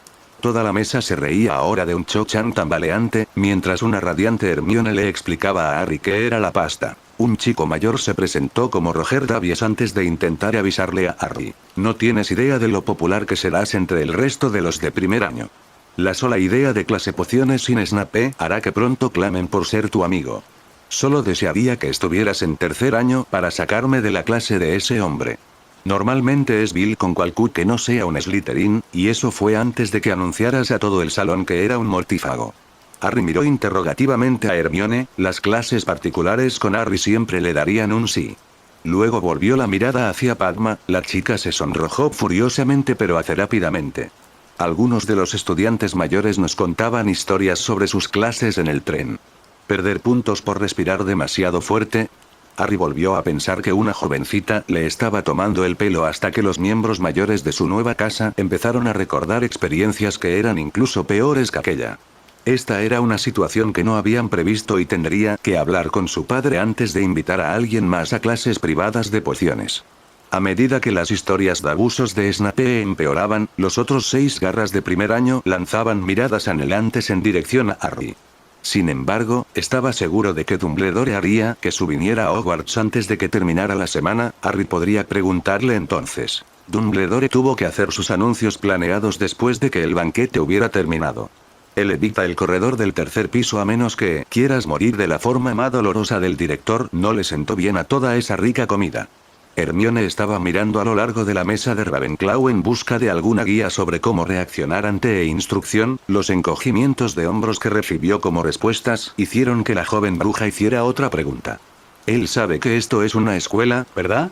S1: Toda la mesa se reía ahora de un Cho-Chang tambaleante, mientras una radiante Hermione le explicaba a Harry qué era la pasta. Un chico mayor se presentó como Roger Davies antes de intentar avisarle a Harry. No tienes idea de lo popular que serás entre el resto de los de primer año. La sola idea de clase pociones sin Snape hará que pronto clamen por ser tu amigo. Solo desearía que estuvieras en tercer año para sacarme de la clase de ese hombre. Normalmente es Bill con cualquiera que no sea un Slytherin, y eso fue antes de que anunciaras a todo el salón que era un mortífago. Harry miró interrogativamente a Hermione, las clases particulares con Harry siempre le darían un sí. Luego volvió la mirada hacia Padma, la chica se sonrojó furiosamente pero hace rápidamente. Algunos de los estudiantes mayores nos contaban historias sobre sus clases en el tren. ¿Perder puntos por respirar demasiado fuerte? Harry volvió a pensar que una jovencita le estaba tomando el pelo hasta que los miembros mayores de su nueva casa empezaron a recordar experiencias que eran incluso peores que aquella. Esta era una situación que no habían previsto y tendría que hablar con su padre antes de invitar a alguien más a clases privadas de pociones. A medida que las historias de abusos de Snape empeoraban, los otros 6 garras de primer año lanzaban miradas anhelantes en dirección a Harry. Sin embargo, estaba seguro de que Dumbledore haría que su viniera a Hogwarts antes de que terminara la semana. Harry podría preguntarle entonces. Dumbledore tuvo que hacer sus anuncios planeados después de que el banquete hubiera terminado. Él evita el corredor del tercer piso a menos que quieras morir de la forma más dolorosa del director. No le sentó bien a toda esa rica comida. Hermione estaba mirando a lo largo de la mesa de Ravenclaw en busca de alguna guía sobre cómo reaccionar ante instrucción. Los encogimientos de hombros que recibió como respuestas hicieron que la joven bruja hiciera otra pregunta. Él sabe que esto es una escuela, ¿verdad?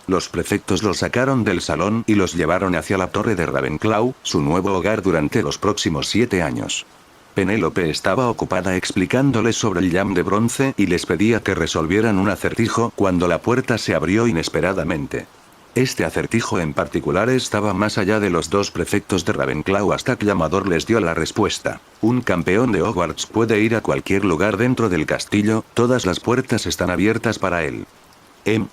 S1: Los prefectos los sacaron del salón y los llevaron hacia la torre de Ravenclaw, su nuevo hogar durante los próximos 7 años. Penélope estaba ocupada explicándoles sobre el Jam de bronce y les pedía que resolvieran un acertijo cuando la puerta se abrió inesperadamente. Este acertijo en particular estaba más allá de los 2 prefectos de Ravenclaw hasta que Llamador les dio la respuesta. Un campeón de Hogwarts puede ir a cualquier lugar dentro del castillo, todas las puertas están abiertas para él.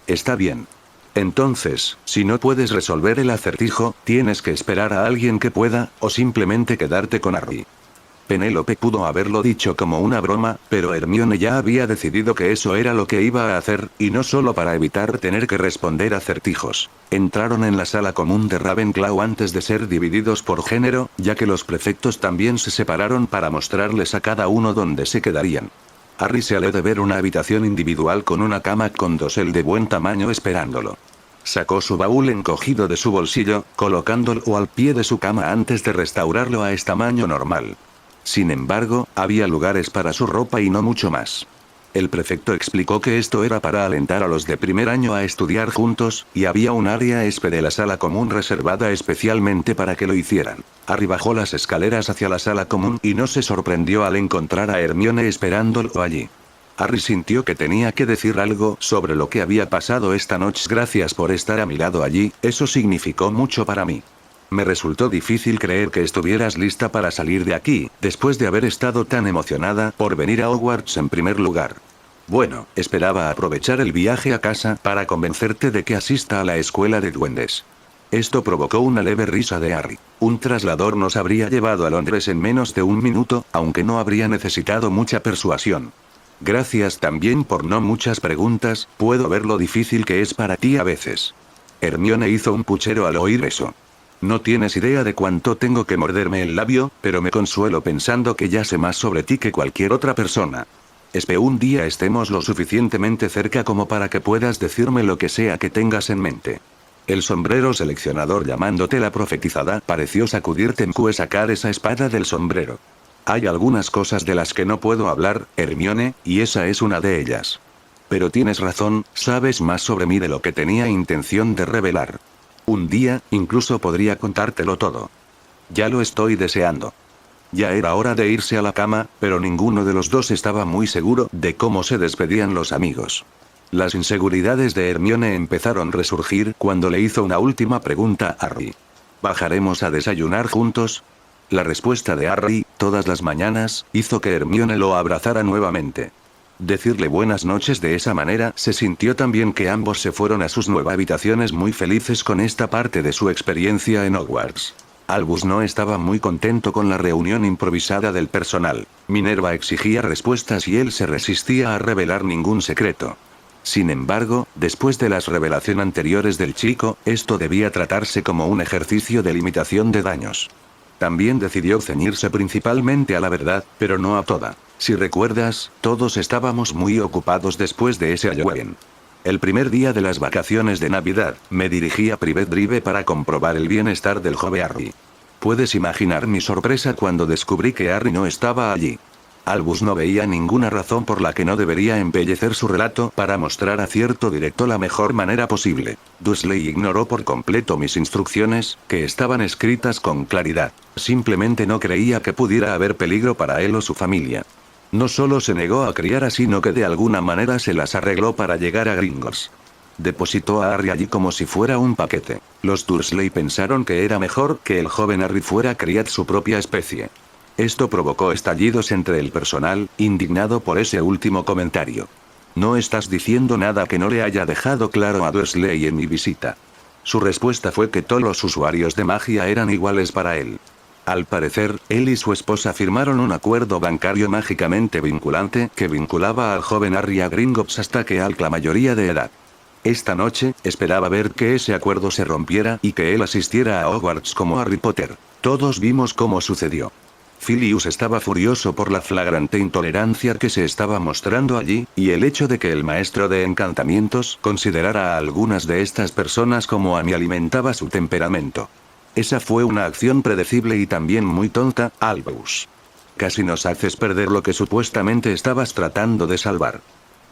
S1: Está bien. Entonces, si no puedes resolver el acertijo, tienes que esperar a alguien que pueda, o simplemente quedarte con Harry. Penélope pudo haberlo dicho como una broma, pero Hermione ya había decidido que eso era lo que iba a hacer, y no solo para evitar tener que responder acertijos. Entraron en la sala común de Ravenclaw antes de ser divididos por género, ya que los prefectos también se separaron para mostrarles a cada uno dónde se quedarían. Harry se alegró de ver una habitación individual con una cama con dosel de buen tamaño esperándolo. Sacó su baúl encogido de su bolsillo, colocándolo al pie de su cama antes de restaurarlo a tamaño normal. Sin embargo, había lugares para su ropa y no mucho más. El prefecto explicó que esto era para alentar a los de primer año a estudiar juntos, y había un área de la sala común reservada especialmente para que lo hicieran. Harry bajó las escaleras hacia la sala común y no se sorprendió al encontrar a Hermione esperándolo allí. Harry sintió que tenía que decir algo sobre lo que había pasado esta noche. Gracias por estar a mi lado allí, eso significó mucho para mí. Me resultó difícil creer que estuvieras lista para salir de aquí, después de haber estado tan emocionada por venir a Hogwarts en primer lugar. Bueno, esperaba aprovechar el viaje a casa para convencerte de que asista a la escuela de duendes. Esto provocó una leve risa de Harry. Un traslador nos habría llevado a Londres en menos de un minuto, aunque no habría necesitado mucha persuasión. Gracias también por no muchas preguntas, puedo ver lo difícil que es para ti a veces. Hermione hizo un puchero al oír eso. No tienes idea de cuánto tengo que morderme el labio, pero me consuelo pensando que ya sé más sobre ti que cualquier otra persona. Espero un día estemos lo suficientemente cerca como para que puedas decirme lo que sea que tengas en mente. El sombrero seleccionador llamándote la profetizada pareció sacudirte sacar esa espada del sombrero. Hay algunas cosas de las que no puedo hablar, Hermione, y esa es una de ellas. Pero tienes razón, sabes más sobre mí de lo que tenía intención de revelar. Un día, incluso podría contártelo todo. Ya lo estoy deseando. Ya era hora de irse a la cama, pero ninguno de los dos estaba muy seguro de cómo se despedían los amigos. Las inseguridades de Hermione empezaron a resurgir cuando le hizo una última pregunta a Harry. ¿Bajaremos a desayunar juntos? La respuesta de Harry, todas las mañanas, hizo que Hermione lo abrazara nuevamente. Decirle buenas noches de esa manera se sintió tan bien que ambos se fueron a sus nuevas habitaciones muy felices con esta parte de su experiencia en Hogwarts. Albus no estaba muy contento con la reunión improvisada del personal. Minerva exigía respuestas y él se resistía a revelar ningún secreto. Sin embargo, después de las revelaciones anteriores del chico, esto debía tratarse como un ejercicio de limitación de daños. También decidió ceñirse principalmente a la verdad, pero no a toda. Si recuerdas, todos estábamos muy ocupados después de ese Halloween. El primer día de las vacaciones de Navidad, me dirigí a Private Drive para comprobar el bienestar del joven Harry. Puedes imaginar mi sorpresa cuando descubrí que Harry no estaba allí. Albus no veía ninguna razón por la que no debería embellecer su relato para mostrar a cierto directo la mejor manera posible. Dursley ignoró por completo mis instrucciones, que estaban escritas con claridad. Simplemente no creía que pudiera haber peligro para él o su familia. No solo se negó a criar sino que de alguna manera se las arregló para llegar a Gringotts. Depositó a Harry allí como si fuera un paquete. Los Dursley pensaron que era mejor que el joven Harry fuera criar su propia especie. Esto provocó estallidos entre el personal, indignado por ese último comentario. No estás diciendo nada que no le haya dejado claro a Dursley en mi visita. Su respuesta fue que todos los usuarios de magia eran iguales para él. Al parecer, él y su esposa firmaron un acuerdo bancario mágicamente vinculante que vinculaba al joven Harry a Gringotts hasta que a la mayoría de edad. Esta noche, esperaba ver que ese acuerdo se rompiera y que él asistiera a Hogwarts como Harry Potter. Todos vimos cómo sucedió. Filius estaba furioso por la flagrante intolerancia que se estaba mostrando allí, y el hecho de que el maestro de encantamientos considerara a algunas de estas personas como a mí alimentaba su temperamento. Esa fue una acción predecible y también muy tonta, Albus. Casi nos haces perder lo que supuestamente estabas tratando de salvar.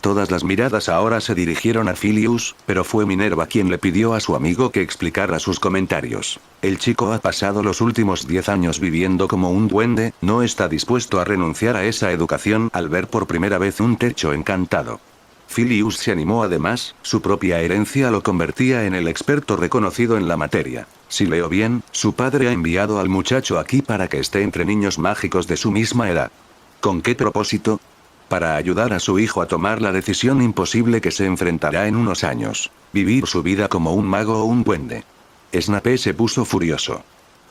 S1: Todas las miradas ahora se dirigieron a Filius, pero fue Minerva quien le pidió a su amigo que explicara sus comentarios. El chico ha pasado los últimos 10 años viviendo como un duende, no está dispuesto a renunciar a esa educación al ver por primera vez un techo encantado. Filius se animó además, su propia herencia lo convertía en el experto reconocido en la materia. Si leo bien, su padre ha enviado al muchacho aquí para que esté entre niños mágicos de su misma edad. ¿Con qué propósito? Para ayudar a su hijo a tomar la decisión imposible que se enfrentará en unos años. Vivir su vida como un mago o un duende. Snape se puso furioso.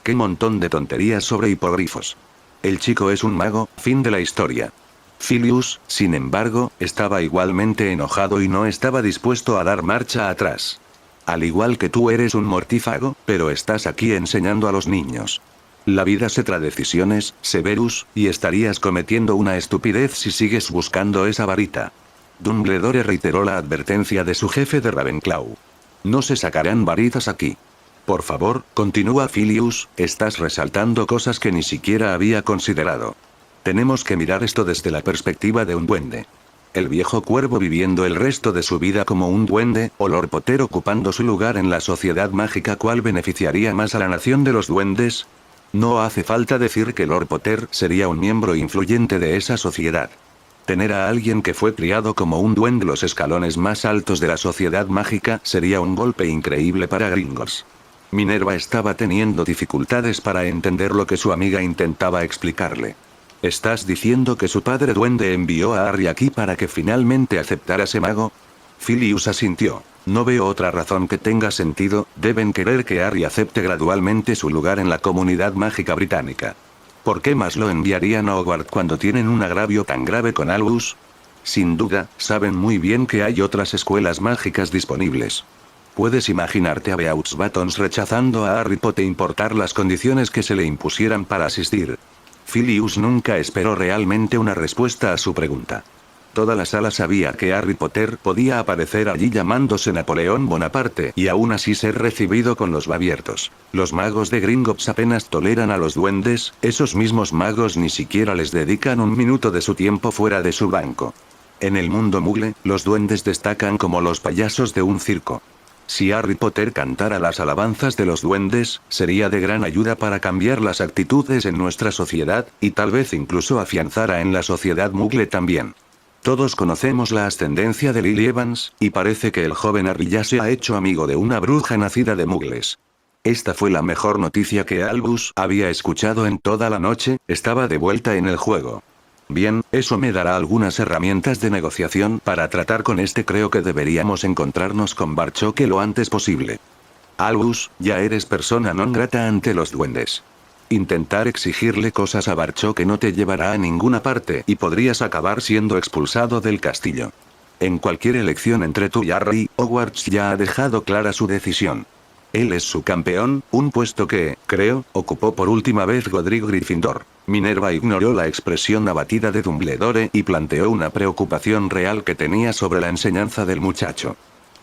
S1: ¡Qué montón de tonterías sobre hipogrifos! El chico es un mago, fin de la historia. Filius, sin embargo, estaba igualmente enojado y no estaba dispuesto a dar marcha atrás. Al igual que tú eres un mortífago, pero estás aquí enseñando a los niños. La vida se trata de decisiones, Severus, y estarías cometiendo una estupidez si sigues buscando esa varita. Dumbledore reiteró la advertencia de su jefe de Ravenclaw. No se sacarán varitas aquí. Por favor, continúa Filius, estás resaltando cosas que ni siquiera había considerado. Tenemos que mirar esto desde la perspectiva de un duende. El viejo cuervo viviendo el resto de su vida como un duende, o Lord Potter ocupando su lugar en la sociedad mágica, ¿cuál beneficiaría más a la nación de los duendes? No hace falta decir que Lord Potter sería un miembro influyente de esa sociedad. Tener a alguien que fue criado como un duende los escalones más altos de la sociedad mágica sería un golpe increíble para Gringotts. Minerva estaba teniendo dificultades para entender lo que su amiga intentaba explicarle. ¿Estás diciendo que su padre duende envió a Harry aquí para que finalmente aceptara ese mago? Filius asintió. No veo otra razón que tenga sentido, deben querer que Harry acepte gradualmente su lugar en la comunidad mágica británica. ¿Por qué más lo enviarían a Hogwarts cuando tienen un agravio tan grave con Albus? Sin duda, saben muy bien que hay otras escuelas mágicas disponibles. ¿Puedes imaginarte a Beaux Batons rechazando a Harry Potter importar las condiciones que se le impusieran para asistir? Filius nunca esperó realmente una respuesta a su pregunta. Toda la sala sabía que Harry Potter podía aparecer allí llamándose Napoleón Bonaparte y aún así ser recibido con los abiertos. Los magos de Gringotts apenas toleran a los duendes, esos mismos magos ni siquiera les dedican un minuto de su tiempo fuera de su banco. En el mundo Muggle, los duendes destacan como los payasos de un circo. Si Harry Potter cantara las alabanzas de los duendes, sería de gran ayuda para cambiar las actitudes en nuestra sociedad, y tal vez incluso afianzara en la sociedad Muggle también. Todos conocemos la ascendencia de Lily Evans, y parece que el joven Harry ya se ha hecho amigo de una bruja nacida de Muggles. Esta fue la mejor noticia que Albus había escuchado en toda la noche, estaba de vuelta en el juego. Bien, eso me dará algunas herramientas de negociación para tratar con este. Creo que deberíamos encontrarnos con Barchoque lo antes posible. Albus, ya eres persona non grata ante los duendes. Intentar exigirle cosas a Barchoque no te llevará a ninguna parte y podrías acabar siendo expulsado del castillo. En cualquier elección entre tú y Harry, Hogwarts ya ha dejado clara su decisión. Él es su campeón, un puesto que, creo, ocupó por última vez Godric Gryffindor. Minerva ignoró la expresión abatida de Dumbledore y planteó una preocupación real que tenía sobre la enseñanza del muchacho.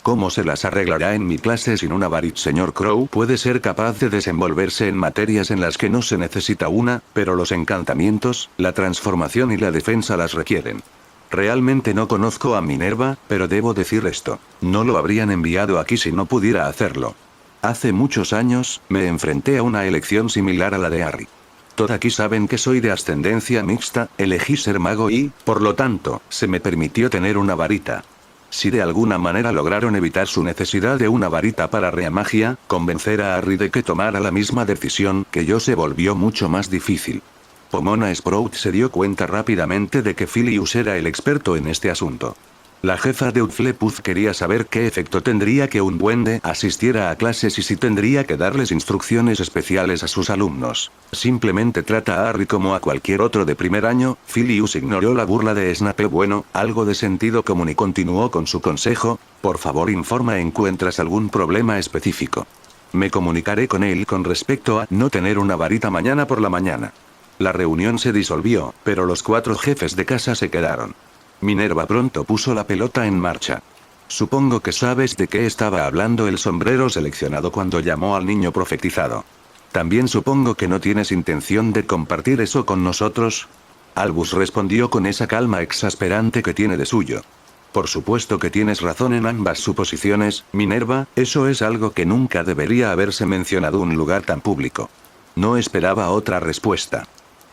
S1: ¿Cómo se las arreglará en mi clase sin una varita? Señor Crow puede ser capaz de desenvolverse en materias en las que no se necesita una, pero los encantamientos, la transformación y la defensa las requieren. Realmente no conozco a Minerva, pero debo decir esto. No lo habrían enviado aquí si no pudiera hacerlo. Hace muchos años, me enfrenté a una elección similar a la de Harry. Todos aquí saben que soy de ascendencia mixta, elegí ser mago y, por lo tanto, se me permitió tener una varita. Si de alguna manera lograron evitar su necesidad de una varita para reamagia, convencer a Harry de que tomara la misma decisión que yo se volvió mucho más difícil. Pomona Sprout se dio cuenta rápidamente de que Filius era el experto en este asunto. La jefa de Hufflepuff quería saber qué efecto tendría que un duende asistiera a clases y si tendría que darles instrucciones especiales a sus alumnos. Simplemente trata a Harry como a cualquier otro de primer año. Filius ignoró la burla de Snape. Bueno, algo de sentido común, y continuó con su consejo. Por favor, informa encuentras algún problema específico. Me comunicaré con él con respecto a no tener una varita mañana por la mañana. La reunión se disolvió, pero los 4 jefes de casa se quedaron. Minerva pronto puso la pelota en marcha. Supongo que sabes de qué estaba hablando el sombrero seleccionado cuando llamó al niño profetizado. También supongo que no tienes intención de compartir eso con nosotros. Albus respondió con esa calma exasperante que tiene de suyo. Por supuesto que tienes razón en ambas suposiciones, Minerva, eso es algo que nunca debería haberse mencionado en un lugar tan público. No esperaba otra respuesta.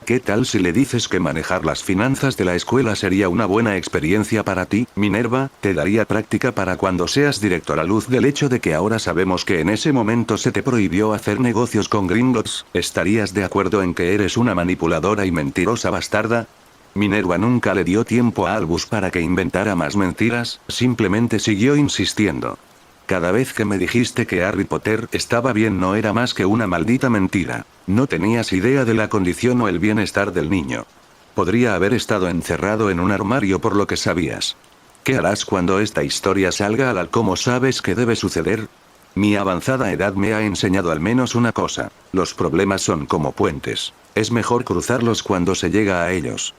S1: ¿Qué tal si le dices que manejar las finanzas de la escuela sería una buena experiencia para ti, Minerva? Te daría práctica para cuando seas director. A luz del hecho de que ahora sabemos que en ese momento se te prohibió hacer negocios con Gringotts, ¿estarías de acuerdo en que eres una manipuladora y mentirosa bastarda? Minerva nunca le dio tiempo a Albus para que inventara más mentiras, simplemente siguió insistiendo. Cada vez que me dijiste que Harry Potter estaba bien no era más que una maldita mentira. No tenías idea de la condición o el bienestar del niño. Podría haber estado encerrado en un armario por lo que sabías. ¿Qué harás cuando esta historia salga a la luz? ¿Cómo sabes que debe suceder? Mi avanzada edad me ha enseñado al menos una cosa. Los problemas son como puentes. Es mejor cruzarlos cuando se llega a ellos.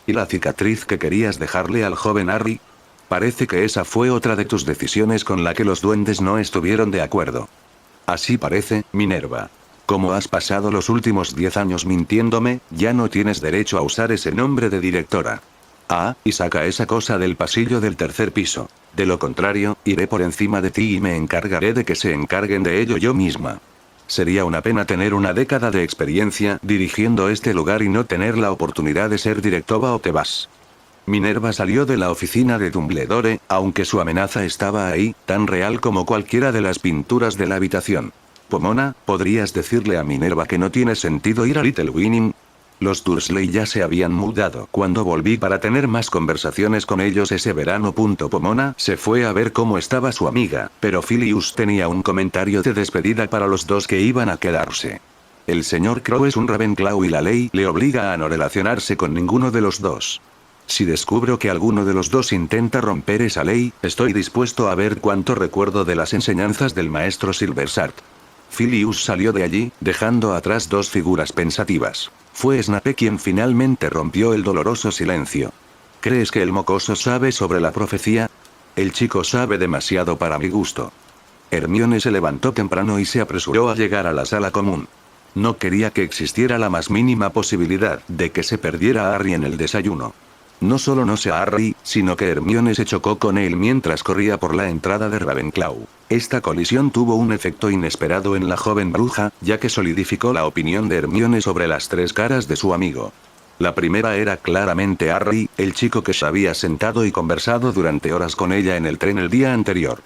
S1: ¿Y la cicatriz que querías dejarle al joven Harry? Parece que esa fue otra de tus decisiones con la que los duendes no estuvieron de acuerdo. Así parece, Minerva. Como has pasado los últimos 10 años mintiéndome, ya no tienes derecho a usar ese nombre de directora. Ah, y saca esa cosa del pasillo del 3er piso. De lo contrario, iré por encima de ti y me encargaré de que se encarguen de ello yo misma. Sería una pena tener una década de experiencia dirigiendo este lugar y no tener la oportunidad de ser directora. ¿O te vas? Minerva salió de la oficina de Dumbledore, aunque su amenaza estaba ahí, tan real como cualquiera de las pinturas de la habitación. Pomona, ¿podrías decirle a Minerva que no tiene sentido ir a Little Winning? Los Dursley ya se habían mudado cuando volví para tener más conversaciones con ellos ese verano. Pomona se fue a ver cómo estaba su amiga, pero Filius tenía un comentario de despedida para los dos que iban a quedarse. El señor Crow es un Ravenclaw y la ley le obliga a no relacionarse con ninguno de los dos. Si descubro que alguno de los dos intenta romper esa ley, estoy dispuesto a ver cuánto recuerdo de las enseñanzas del maestro Silversart. Filius salió de allí, dejando atrás dos figuras pensativas. Fue Snape quien finalmente rompió el doloroso silencio. ¿Crees que el mocoso sabe sobre la profecía? El chico sabe demasiado para mi gusto. Hermione se levantó temprano y se apresuró a llegar a la sala común. No quería que existiera la más mínima posibilidad de que se perdiera a Harry en el desayuno. No solo no sea Harry, sino que Hermione se chocó con él mientras corría por la entrada de Ravenclaw. Esta colisión tuvo un efecto inesperado en la joven bruja, ya que solidificó la opinión de Hermione sobre las tres caras de su amigo. La primera era claramente Harry, el chico que se había sentado y conversado durante horas con ella en el tren el día anterior.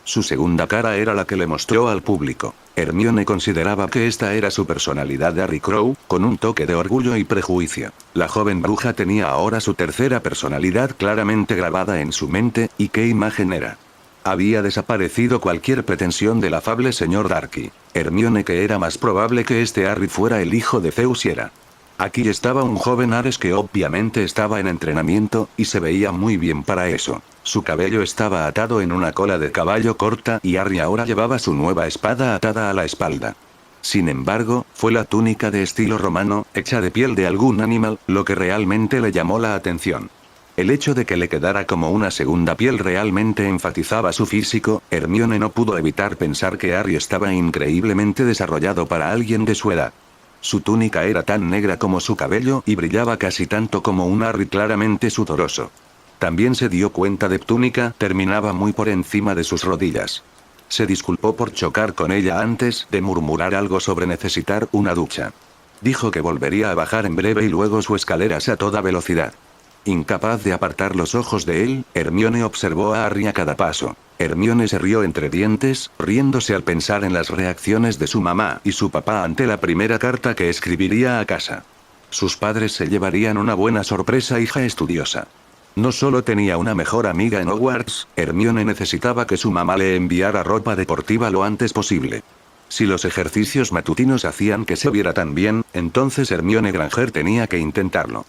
S1: Su segunda cara era la que le mostró al público. Hermione consideraba que esta era su personalidad de Harry Crow, con un toque de orgullo y prejuicio. La joven bruja tenía ahora su tercera personalidad claramente grabada en su mente, ¿y qué imagen era? Había desaparecido cualquier pretensión del afable señor Darky. Hermione que era más probable que este Harry fuera el hijo de Zeus y era. Aquí estaba un joven Ares que obviamente estaba en entrenamiento, y se veía muy bien para eso. Su cabello estaba atado en una cola de caballo corta y Harry ahora llevaba su nueva espada atada a la espalda. Sin embargo, fue la túnica de estilo romano, hecha de piel de algún animal, lo que realmente le llamó la atención. El hecho de que le quedara como una segunda piel realmente enfatizaba su físico. Hermione no pudo evitar pensar que Harry estaba increíblemente desarrollado para alguien de su edad. Su túnica era tan negra como su cabello y brillaba casi tanto como un Harry claramente sudoroso. También se dio cuenta de que túnica terminaba muy por encima de sus rodillas. Se disculpó por chocar con ella antes de murmurar algo sobre necesitar una ducha. Dijo que volvería a bajar en breve y luego sus escaleras a toda velocidad. Incapaz de apartar los ojos de él, Hermione observó a Harry a cada paso. Hermione se rió entre dientes, riéndose al pensar en las reacciones de su mamá y su papá ante la primera carta que escribiría a casa. Sus padres se llevarían una buena sorpresa, hija estudiosa. No solo tenía una mejor amiga en Hogwarts, Hermione necesitaba que su mamá le enviara ropa deportiva lo antes posible. Si los ejercicios matutinos hacían que se viera tan bien, entonces Hermione Granger tenía que intentarlo.